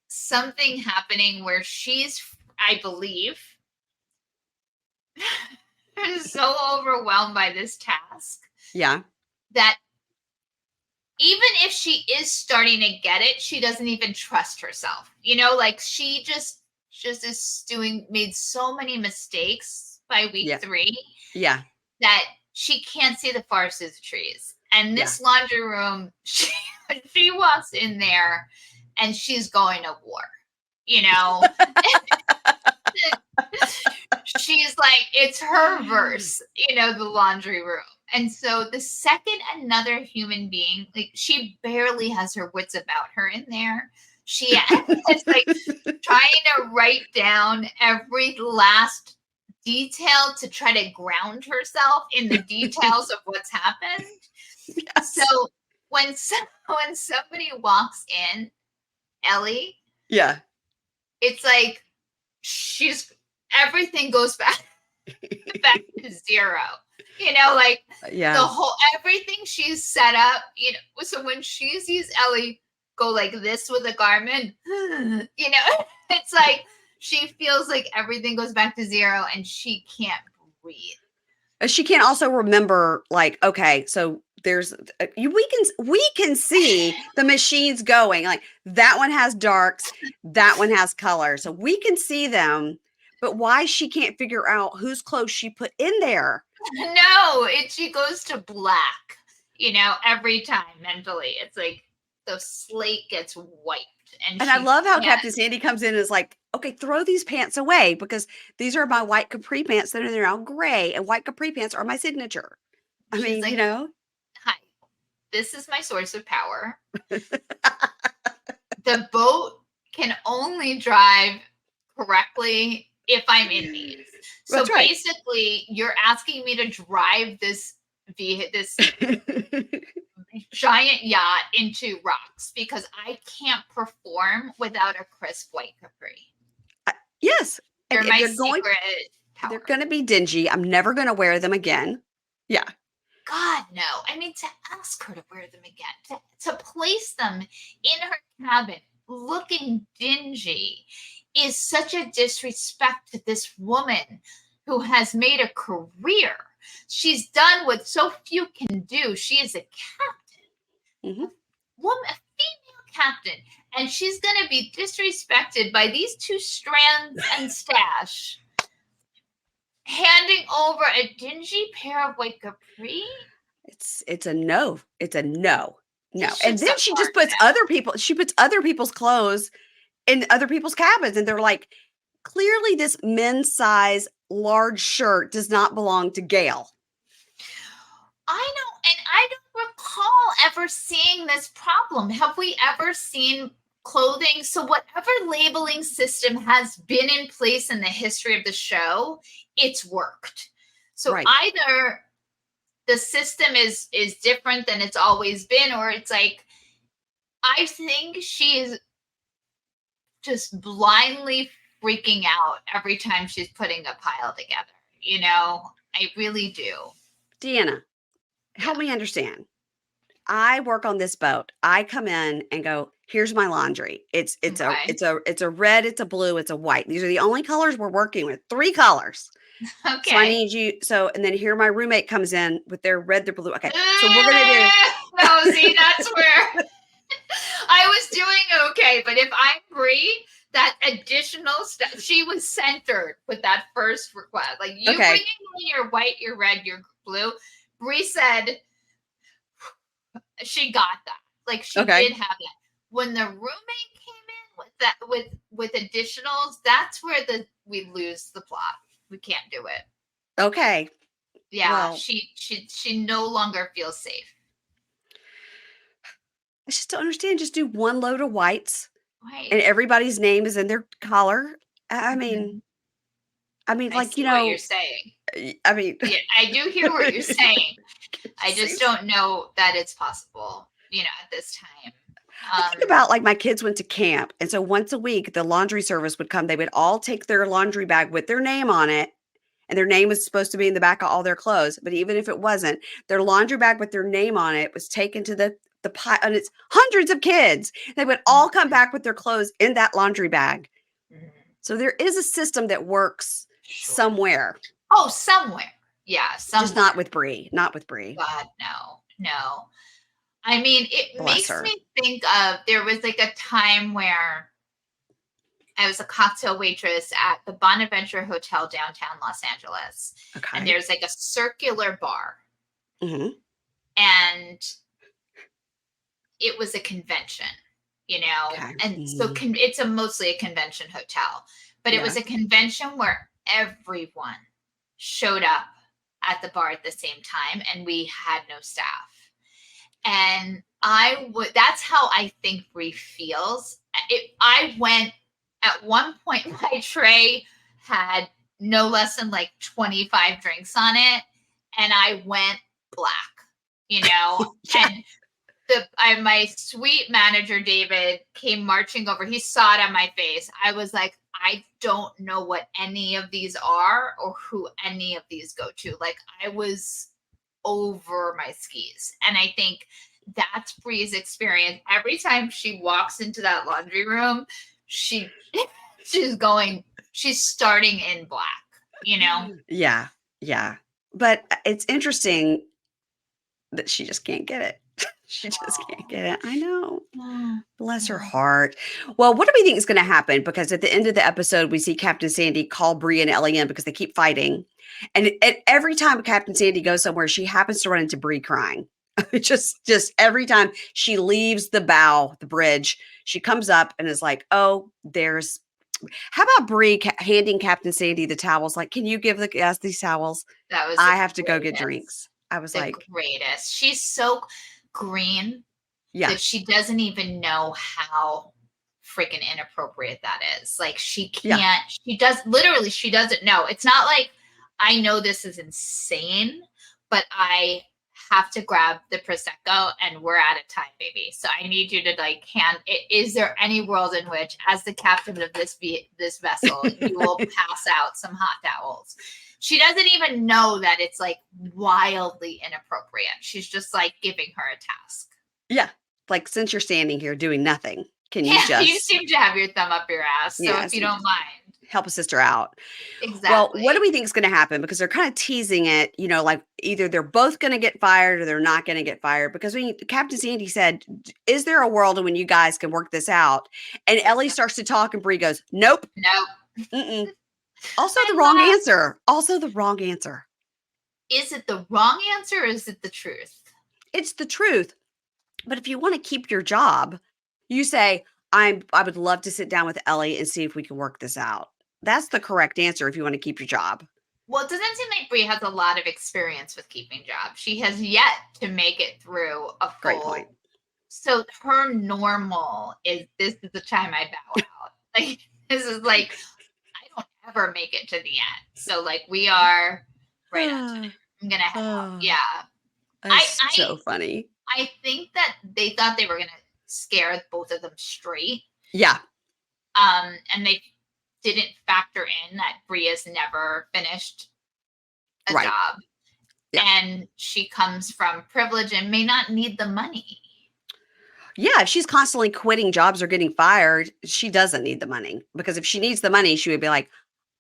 something happening where she's, I believe, so overwhelmed by this task. Yeah. That even if she is starting to get it, she doesn't even trust herself. She just is made so many mistakes by week 3. Yeah. That she can't see the forest through the trees. And this laundry room, she walks in there and she's going to war. She's like, it's her verse, the laundry room. And so the second another human being, she barely has her wits about her in there. She is trying to write down every last detail to try to ground herself in the details of what's happened. Yes. So when somebody walks in, Ellie, it's like everything goes back to 0. The whole everything she's set up. So when she sees Ellie go like this with a garment, it's like she feels like everything goes back to 0 and she can't breathe. She can't also remember, okay, so there's we can see the machines going, that one has darks, that one has color, so we can see them, but why she can't figure out whose clothes she put in there? No, she goes to black, every time mentally. It's like the slate gets wiped. And I love how Captain Sandy comes in and is like, okay, throw these pants away because these are my white capri pants that are now gray, and white capri pants are my signature. I mean, Hi, this is my source of power. The boat can only drive correctly if I'm in these. So basically, you're asking me to drive this giant yacht into rocks because I can't perform without a crisp white capri. Yes. They're my secret power. They're going to be dingy. I'm never going to wear them again. Yeah. God, no. I mean, to ask her to wear them again, to place them in her cabin looking dingy is such a disrespect to this woman who has made a career. She's done what so few can do. She is a captain, a female captain, and she's going to be disrespected by these 2 strands and stash, handing over a dingy pair of white capri. It's a no. It's a no. No. And then she just puts other people's clothes in other people's cabins, and they're like, clearly this men's size large shirt does not belong to Gail. I know, and I don't recall ever seeing this problem. Have we ever seen clothing. So whatever labeling system has been in place in the history of the show, it's worked. So Right. either the system is different than it's always been, or it's like, I think she is just blindly freaking out every time she's putting a pile together. You know, I really do. Deanna, help me understand. I work on this boat. I come in and go, here's my laundry. Okay. It's a red, it's a blue, it's a white. These are the only colors we're working with. 3 colors. So I Okay. need you. So, and then here my roommate comes in with their red, their blue. Okay. So we're gonna do. No, see, that's where I was doing okay. But if I'm Bree, that additional stuff, she was centered with that first request. Like, you Okay. bringing in your white, your red, your blue. Bree said she got that. Like, she Okay. did have that. When the roommate came in with that, with additionals, that's where we lose the plot. We can't do it. Okay. Yeah, Well, she no longer feels safe. I just don't understand. Just do 1 load of whites, Right. and everybody's name is in their collar. I mean, Mhm. I like, see what you're saying. I mean, Yeah, I do hear what you're saying. it I just just seems. don't know that it's possible, at this time. I think about like my kids went to camp, and so once a week the laundry service would come. They would all take their laundry bag with their name on it, and their name was supposed to be in the back of all their clothes. But even if it wasn't, their laundry bag with their name on it was taken to the pile, and it's hundreds of kids. They would all come back with their clothes in that laundry bag. Mhm. So there is a system that works Sure. somewhere. Oh, somewhere. Yeah, Just not somewhere. with Brie. Not with Brie. God, no, no. I mean, it Bless makes her. me think of, there was like a time where I was a cocktail waitress at the Bonaventure Hotel downtown Los Angeles. And Okay. there's like a circular bar. Hmm. And it was a convention, Okay. and so Hmm. it's mostly a convention hotel, but it was Yeah. a convention where everyone showed up at the bar at the same time, and we had no staff. And that's how I think Brie feels. I went at one point, my tray had no less than like 25 drinks on it, and I went black, Yeah. and my sweet manager David came marching over. He saw it on my face. I was like, I don't know what any of these are or who any of these go to. Like, I was over my skis. And I think that's Bree's experience. Every time she walks into that laundry room, she she's starting in black. Yeah. Yeah. But it's interesting that she just can't get it. She just can't Oh, get it. I know. no, Bless her no. heart. Well, what do we think is going to happen? Because at the end of the episode, we see Captain Sandy call Bree and Ellie in because they keep fighting. And every time Captain Sandy goes somewhere, she happens to run into Bree crying. Just every time she leaves the bridge, she comes up and is like, "Oh, there's." How about Bree handing Captain Sandy the towels? Like, can you give the guys these towels? That was the I have to go get greatest. drinks. I was The like, greatest. She's so green yeah, that she doesn't even know how freaking inappropriate that is. Like, yeah. she doesn't know. It's not like, I know this is insane, but I have to grab the prosecco and we're out of time, baby. So I need you to like hand it. Is there any world in which, as the captain of this vessel, you will pass out some hot towels? She doesn't even know that it's like wildly inappropriate. She's just like giving her a task. Yeah. Like, since you're standing here doing nothing, can you Yeah, you just, seem to have your thumb up your ass. So if yes, you you don't just mind. help a sister out? Well, what do Exactly. we think is going to happen? Because they're kind of teasing it, like either they're both going to get fired or they're not going to get fired. Because Captain Sandy said, is there a world when you guys can work this out? And Ellie starts to talk and Bree goes, nope. Nope. Mm-mm. Also the I wrong love. answer. Also the wrong answer. Is it the wrong answer or is it the truth? It's the truth. But if you want to keep your job, you say, I would love to sit down with Ellie and see if we can work this out. That's the correct answer if you want to keep your job. Well, it doesn't seem like Brie has a lot of experience with keeping jobs. She has yet to make it through a Great point. full So her normal is, this is the time I bow out. Like, this is like, I don't ever make it to the end. So like we are right on time. I'm gonna head out. Oh, Yeah. that's so funny. I think that they thought they were gonna scare both of them straight. Yeah. And they didn't factor in that Bria's never finished a Right. job. Yeah. And she comes from privilege and may not need the money. Yeah, if she's constantly quitting jobs or getting fired, she doesn't need the money, because if she needs the money, she would be like,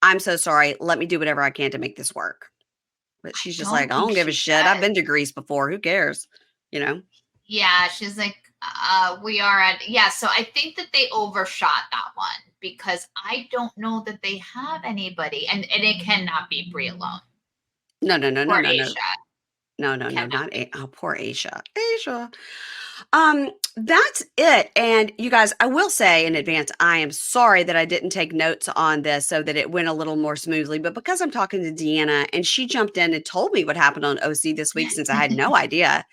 "I'm so sorry. Let me do whatever I can to make this work." But she's just like, Don't "I think don't give a she shit. I've does. been to Greece before. Who cares?" You know? Yeah, she's like, we are at, yeah. So I think that they overshot that one because I don't know that they have anybody, and it cannot be Brie alone No, no, no, no, or no, no. Asia. No, no, no, Cannot. not oh, poor Asia. Asia. That's it. And you guys, I will say in advance, I am sorry that I didn't take notes on this so that it went a little more smoothly. But because I'm talking to Deanna and she jumped in and told me what happened on OC this week, since I had no idea,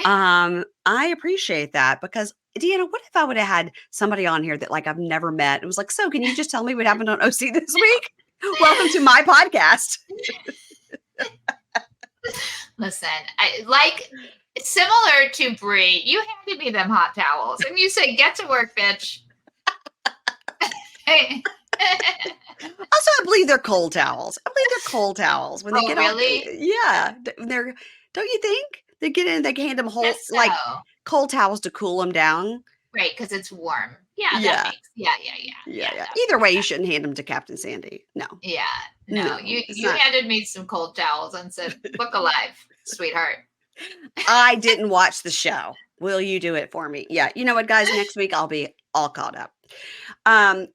I appreciate that, because Deanna, what if I would have had somebody on here that like I've never met and was like, "So can you just tell me what happened on OC this week? Welcome to my podcast." Listen, I like, similar to Brie, you handed me them hot towels and you said, "Get to work, bitch." Also, I believe they're cold towels. I believe they're cold towels when they Oh, get off. really? Yeah, they're. Don't you think they get in? They can hand them whole Guess like so. cold towels to cool them down. Right, because it's warm. Yeah, that Yeah, makes, yeah, yeah, yeah. that Either makes way, you sense. shouldn't hand them to Captain Sandy. No, Yeah, no, no, you it's you not. handed me some cold towels and said, "Look alive, sweetheart." I didn't watch the show. Will you do it for me? Yeah. You know what, guys? Next week I'll be all caught up.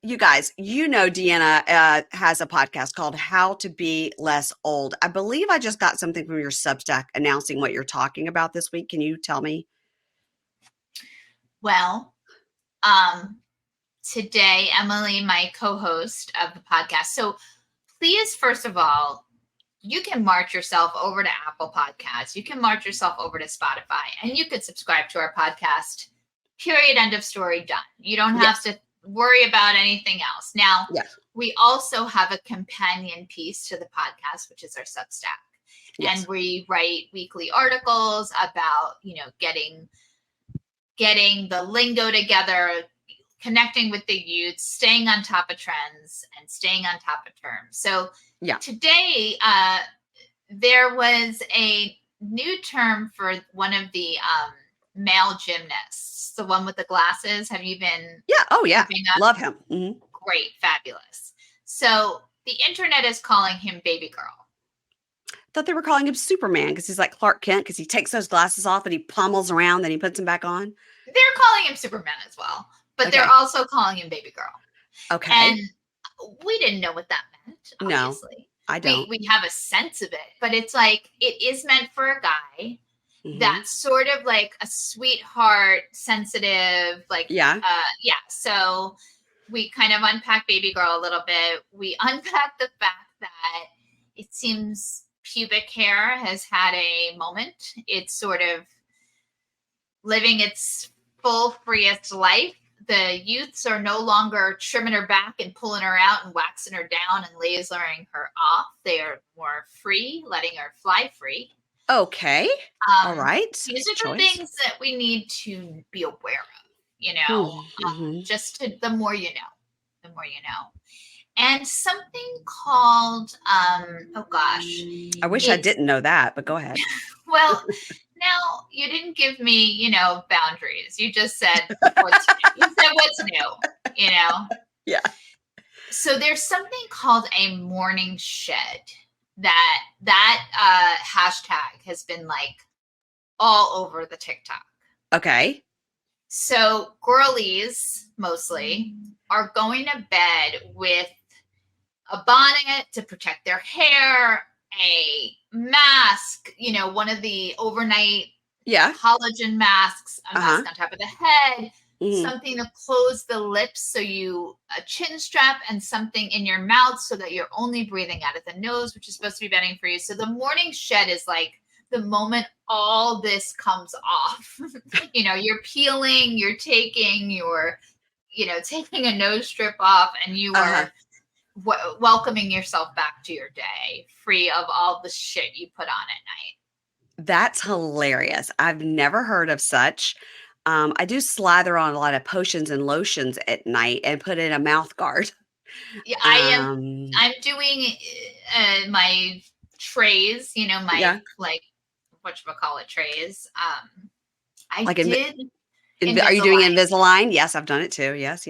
You guys, Deanna has a podcast called How to Be Less Old. I believe I just got something from your Substack announcing what you're talking about this week. Can you tell me? Well, today, Emily, my co-host of the podcast. So please, first of all, you can march yourself over to Apple Podcasts. You can march yourself over to Spotify, and you could subscribe to our podcast. Period. End of story. Done. You don't have Yes. to worry about anything else. Now, Yes. we also have a companion piece to the podcast, which is our Substack. Yes. And we write weekly articles about, getting the lingo together, connecting with the youth, staying on top of trends, and staying on top of terms. So Yeah. today, there was a new term for one of the male gymnasts, the one with the glasses. Have you been? Yeah. Oh, yeah. keeping up? Love him. Mhm. Great, fabulous. So the internet is calling him baby girl. Thought they were calling him Superman because he's like Clark Kent, because he takes those glasses off and he pummels around, then he puts them back on. They're calling him Superman as well, but Okay. they're also calling him baby girl. Okay. And we didn't know what that meant, No, obviously. I don't. We have a sense of it, but it's like, it is meant for a guy Mhm. that's sort of like a sweetheart, sensitive, like, Yeah. yeah. So we kind of unpack baby girl a little bit. We unpack the fact that it seems pubic hair has had a moment. It's sort of living its full, freest life. The youths are no longer trimming her back and pulling her out and waxing her down and lasering her off. They are more free, letting her fly free. Okay. All right. These are the things that we need to be aware of, Mm-hmm. just to, the more you know, the more you know. And something called, oh gosh. I wish I didn't know that, but go ahead. Well, now you didn't give me, boundaries. You just said what's new. You said what's new, Yeah. So there's something called a morning shed that hashtag has been like all over the TikTok. Okay. So girlies mostly are going to bed with a bonnet to protect their hair, a mask, one of the overnight collagen masks, a mask on top of the head, something to close the lips, so a chin strap, and something in your mouth so that you're only breathing out of the nose, which is supposed to be bedding for you. So the morning shed is like the moment all this comes off, you're peeling, you're taking taking a nose strip off, and you are welcoming yourself back to your day free of all the shit you put on at night. That's hilarious. I've never heard of such. I do slather on a lot of potions and lotions at night and put in a mouth guard. Yeah, I'm doing my trays, my like whatchamacallit trays. I like did are you doing Invisalign. Invisalign? Yes, I've done it too. Yes.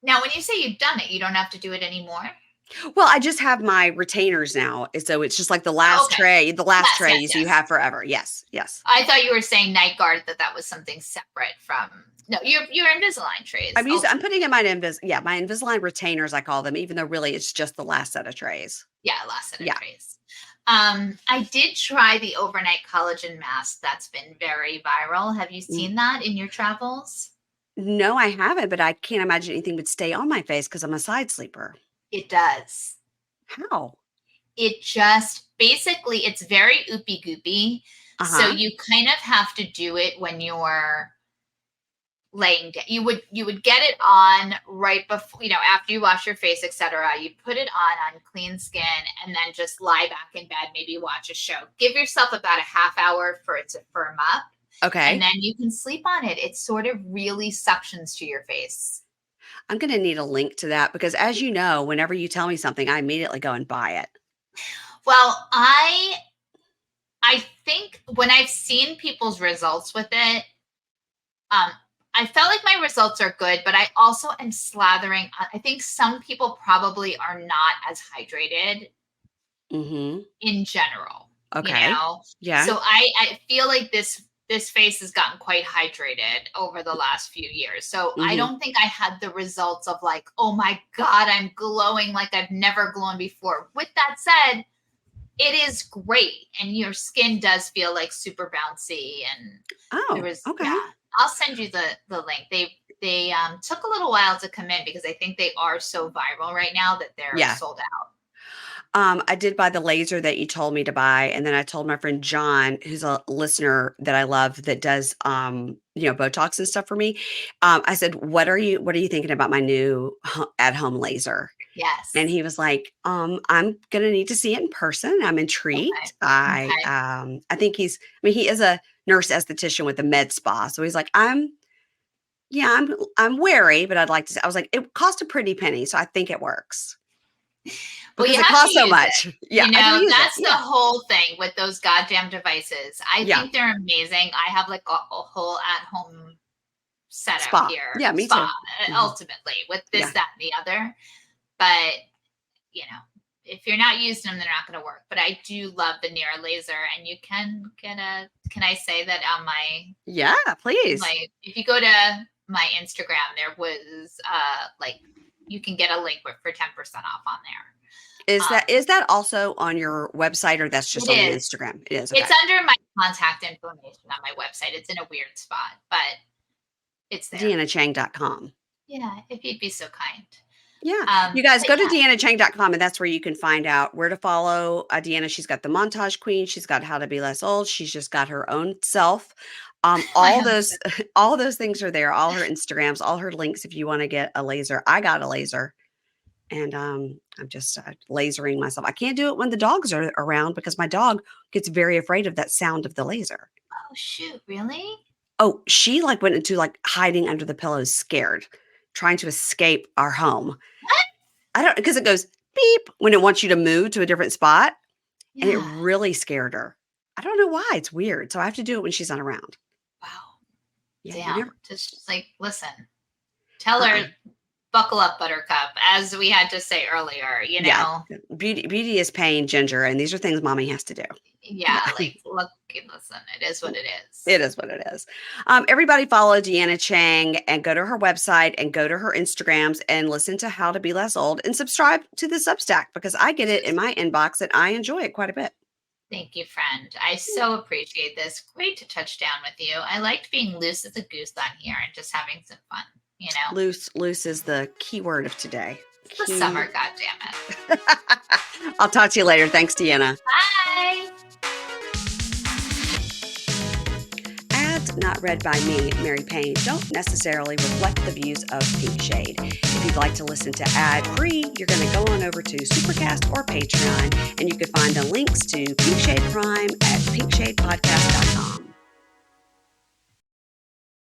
Now, when you say you've done it, you don't have to do it anymore? Well, I just have my retainers now. So it's just like the last Okay. tray, Yes. you have forever. Yes. I thought you were saying night guard, that was something separate from. No, your Invisalign trays. I'm putting in my my Invisalign retainers, I call them, even though really it's just the last set of trays. Yeah, last set of trays. I did try the overnight collagen mask. That's been very viral. Have you seen that in your travels? No, I haven't, but I can't imagine anything would stay on my face because I'm a side sleeper. It does. How? It just basically, it's very oopy goopy. So you kind of have to do it when you're laying down. You would get it on right before, after you wash your face, etc. You put it on clean skin, and then just lie back in bed, maybe watch a show. Give yourself about a half hour for it to firm up. Okay. And then you can sleep on it. It sort of really suctions to your face. I'm going to need a link to that because, as you know, whenever you tell me something, I immediately go and buy it. Well, I think when I've seen people's results with it, I felt like my results are good, but I also am slathering. I think some people probably are not as hydrated in general. Okay. Yeah. So I feel like this face has gotten quite hydrated over the last few years. So I don't think I had the results of like, oh my God, I'm glowing like I've never glown before. With that said, it is great. And your skin does feel like super bouncy. And okay. Yeah, I'll send you the link. They took a little while to come in because I think they are so viral right now that they're sold out. I did buy the laser that you told me to buy. And then I told my friend John, who's a listener that I love that does, Botox and stuff for me. I said, what are you thinking about my new at-home laser? Yes. And he was like, I'm going to need to see it in person. I'm intrigued. Okay. I think he is a nurse esthetician with a med spa. So he's like, I'm wary, but I'd like to see. I was like, it cost a pretty penny. So I think it works. Because it costs so much. Yeah. That's the whole thing with those goddamn devices. I think they're amazing. I have like a whole at-home setup here. Yeah, me too. Ultimately, with this, that, and the other. But, if you're not using them, they're not going to work. But I do love the near laser, and you can get can I say that on my... Yeah, please. If you go to my Instagram, there was you can get a link for 10% off on there. Is that also on your website, or that's just on Instagram? It is. Okay. It's under my contact information on my website. It's in a weird spot, but it's there. DeannaCheng.com. Yeah, if you'd be so kind. Yeah. You guys go to DeannaCheng.com, and that's where you can find out where to follow Deanna. She's got the Montage Queen. She's got How to Be Less Old. She's just got her own self. All those things are there. All her Instagrams, all her links. If you want to get a laser, I got a laser, and I'm just lasering myself. I can't do it when the dogs are around because my dog gets very afraid of that sound of the laser. Oh shoot! Really? Oh, she went into hiding under the pillows, scared, trying to escape our home. What? I don't, because it goes beep when it wants you to move to a different spot, and it really scared her. I don't know why. It's weird. So I have to do it when she's not around. Wow. Yeah. Damn. Just listen. Tell her, buckle up, Buttercup, as we had to say earlier. Yeah. Beauty is pain, Ginger, and these are things mommy has to do. Yeah. Look, listen. It is what it is. It is what it is. Everybody follow Deanna Cheng and go to her website and go to her Instagrams and listen to How to Be Less Old and subscribe to the Substack because I get it in my inbox and I enjoy it quite a bit. Thank you, friend. I so appreciate this. Great to touch down with you. I liked being loose as a goose on here and just having some fun, Loose is the key word of today. It's the summer, goddammit. I'll talk to you later. Thanks, Deanna. Bye. not read by me, Mary Payne, don't necessarily reflect the views of Pink Shade. If you'd like to listen to ad-free, you're going to go on over to Supercast or Patreon, and you can find the links to Pink Shade Prime at pinkshadepodcast.com.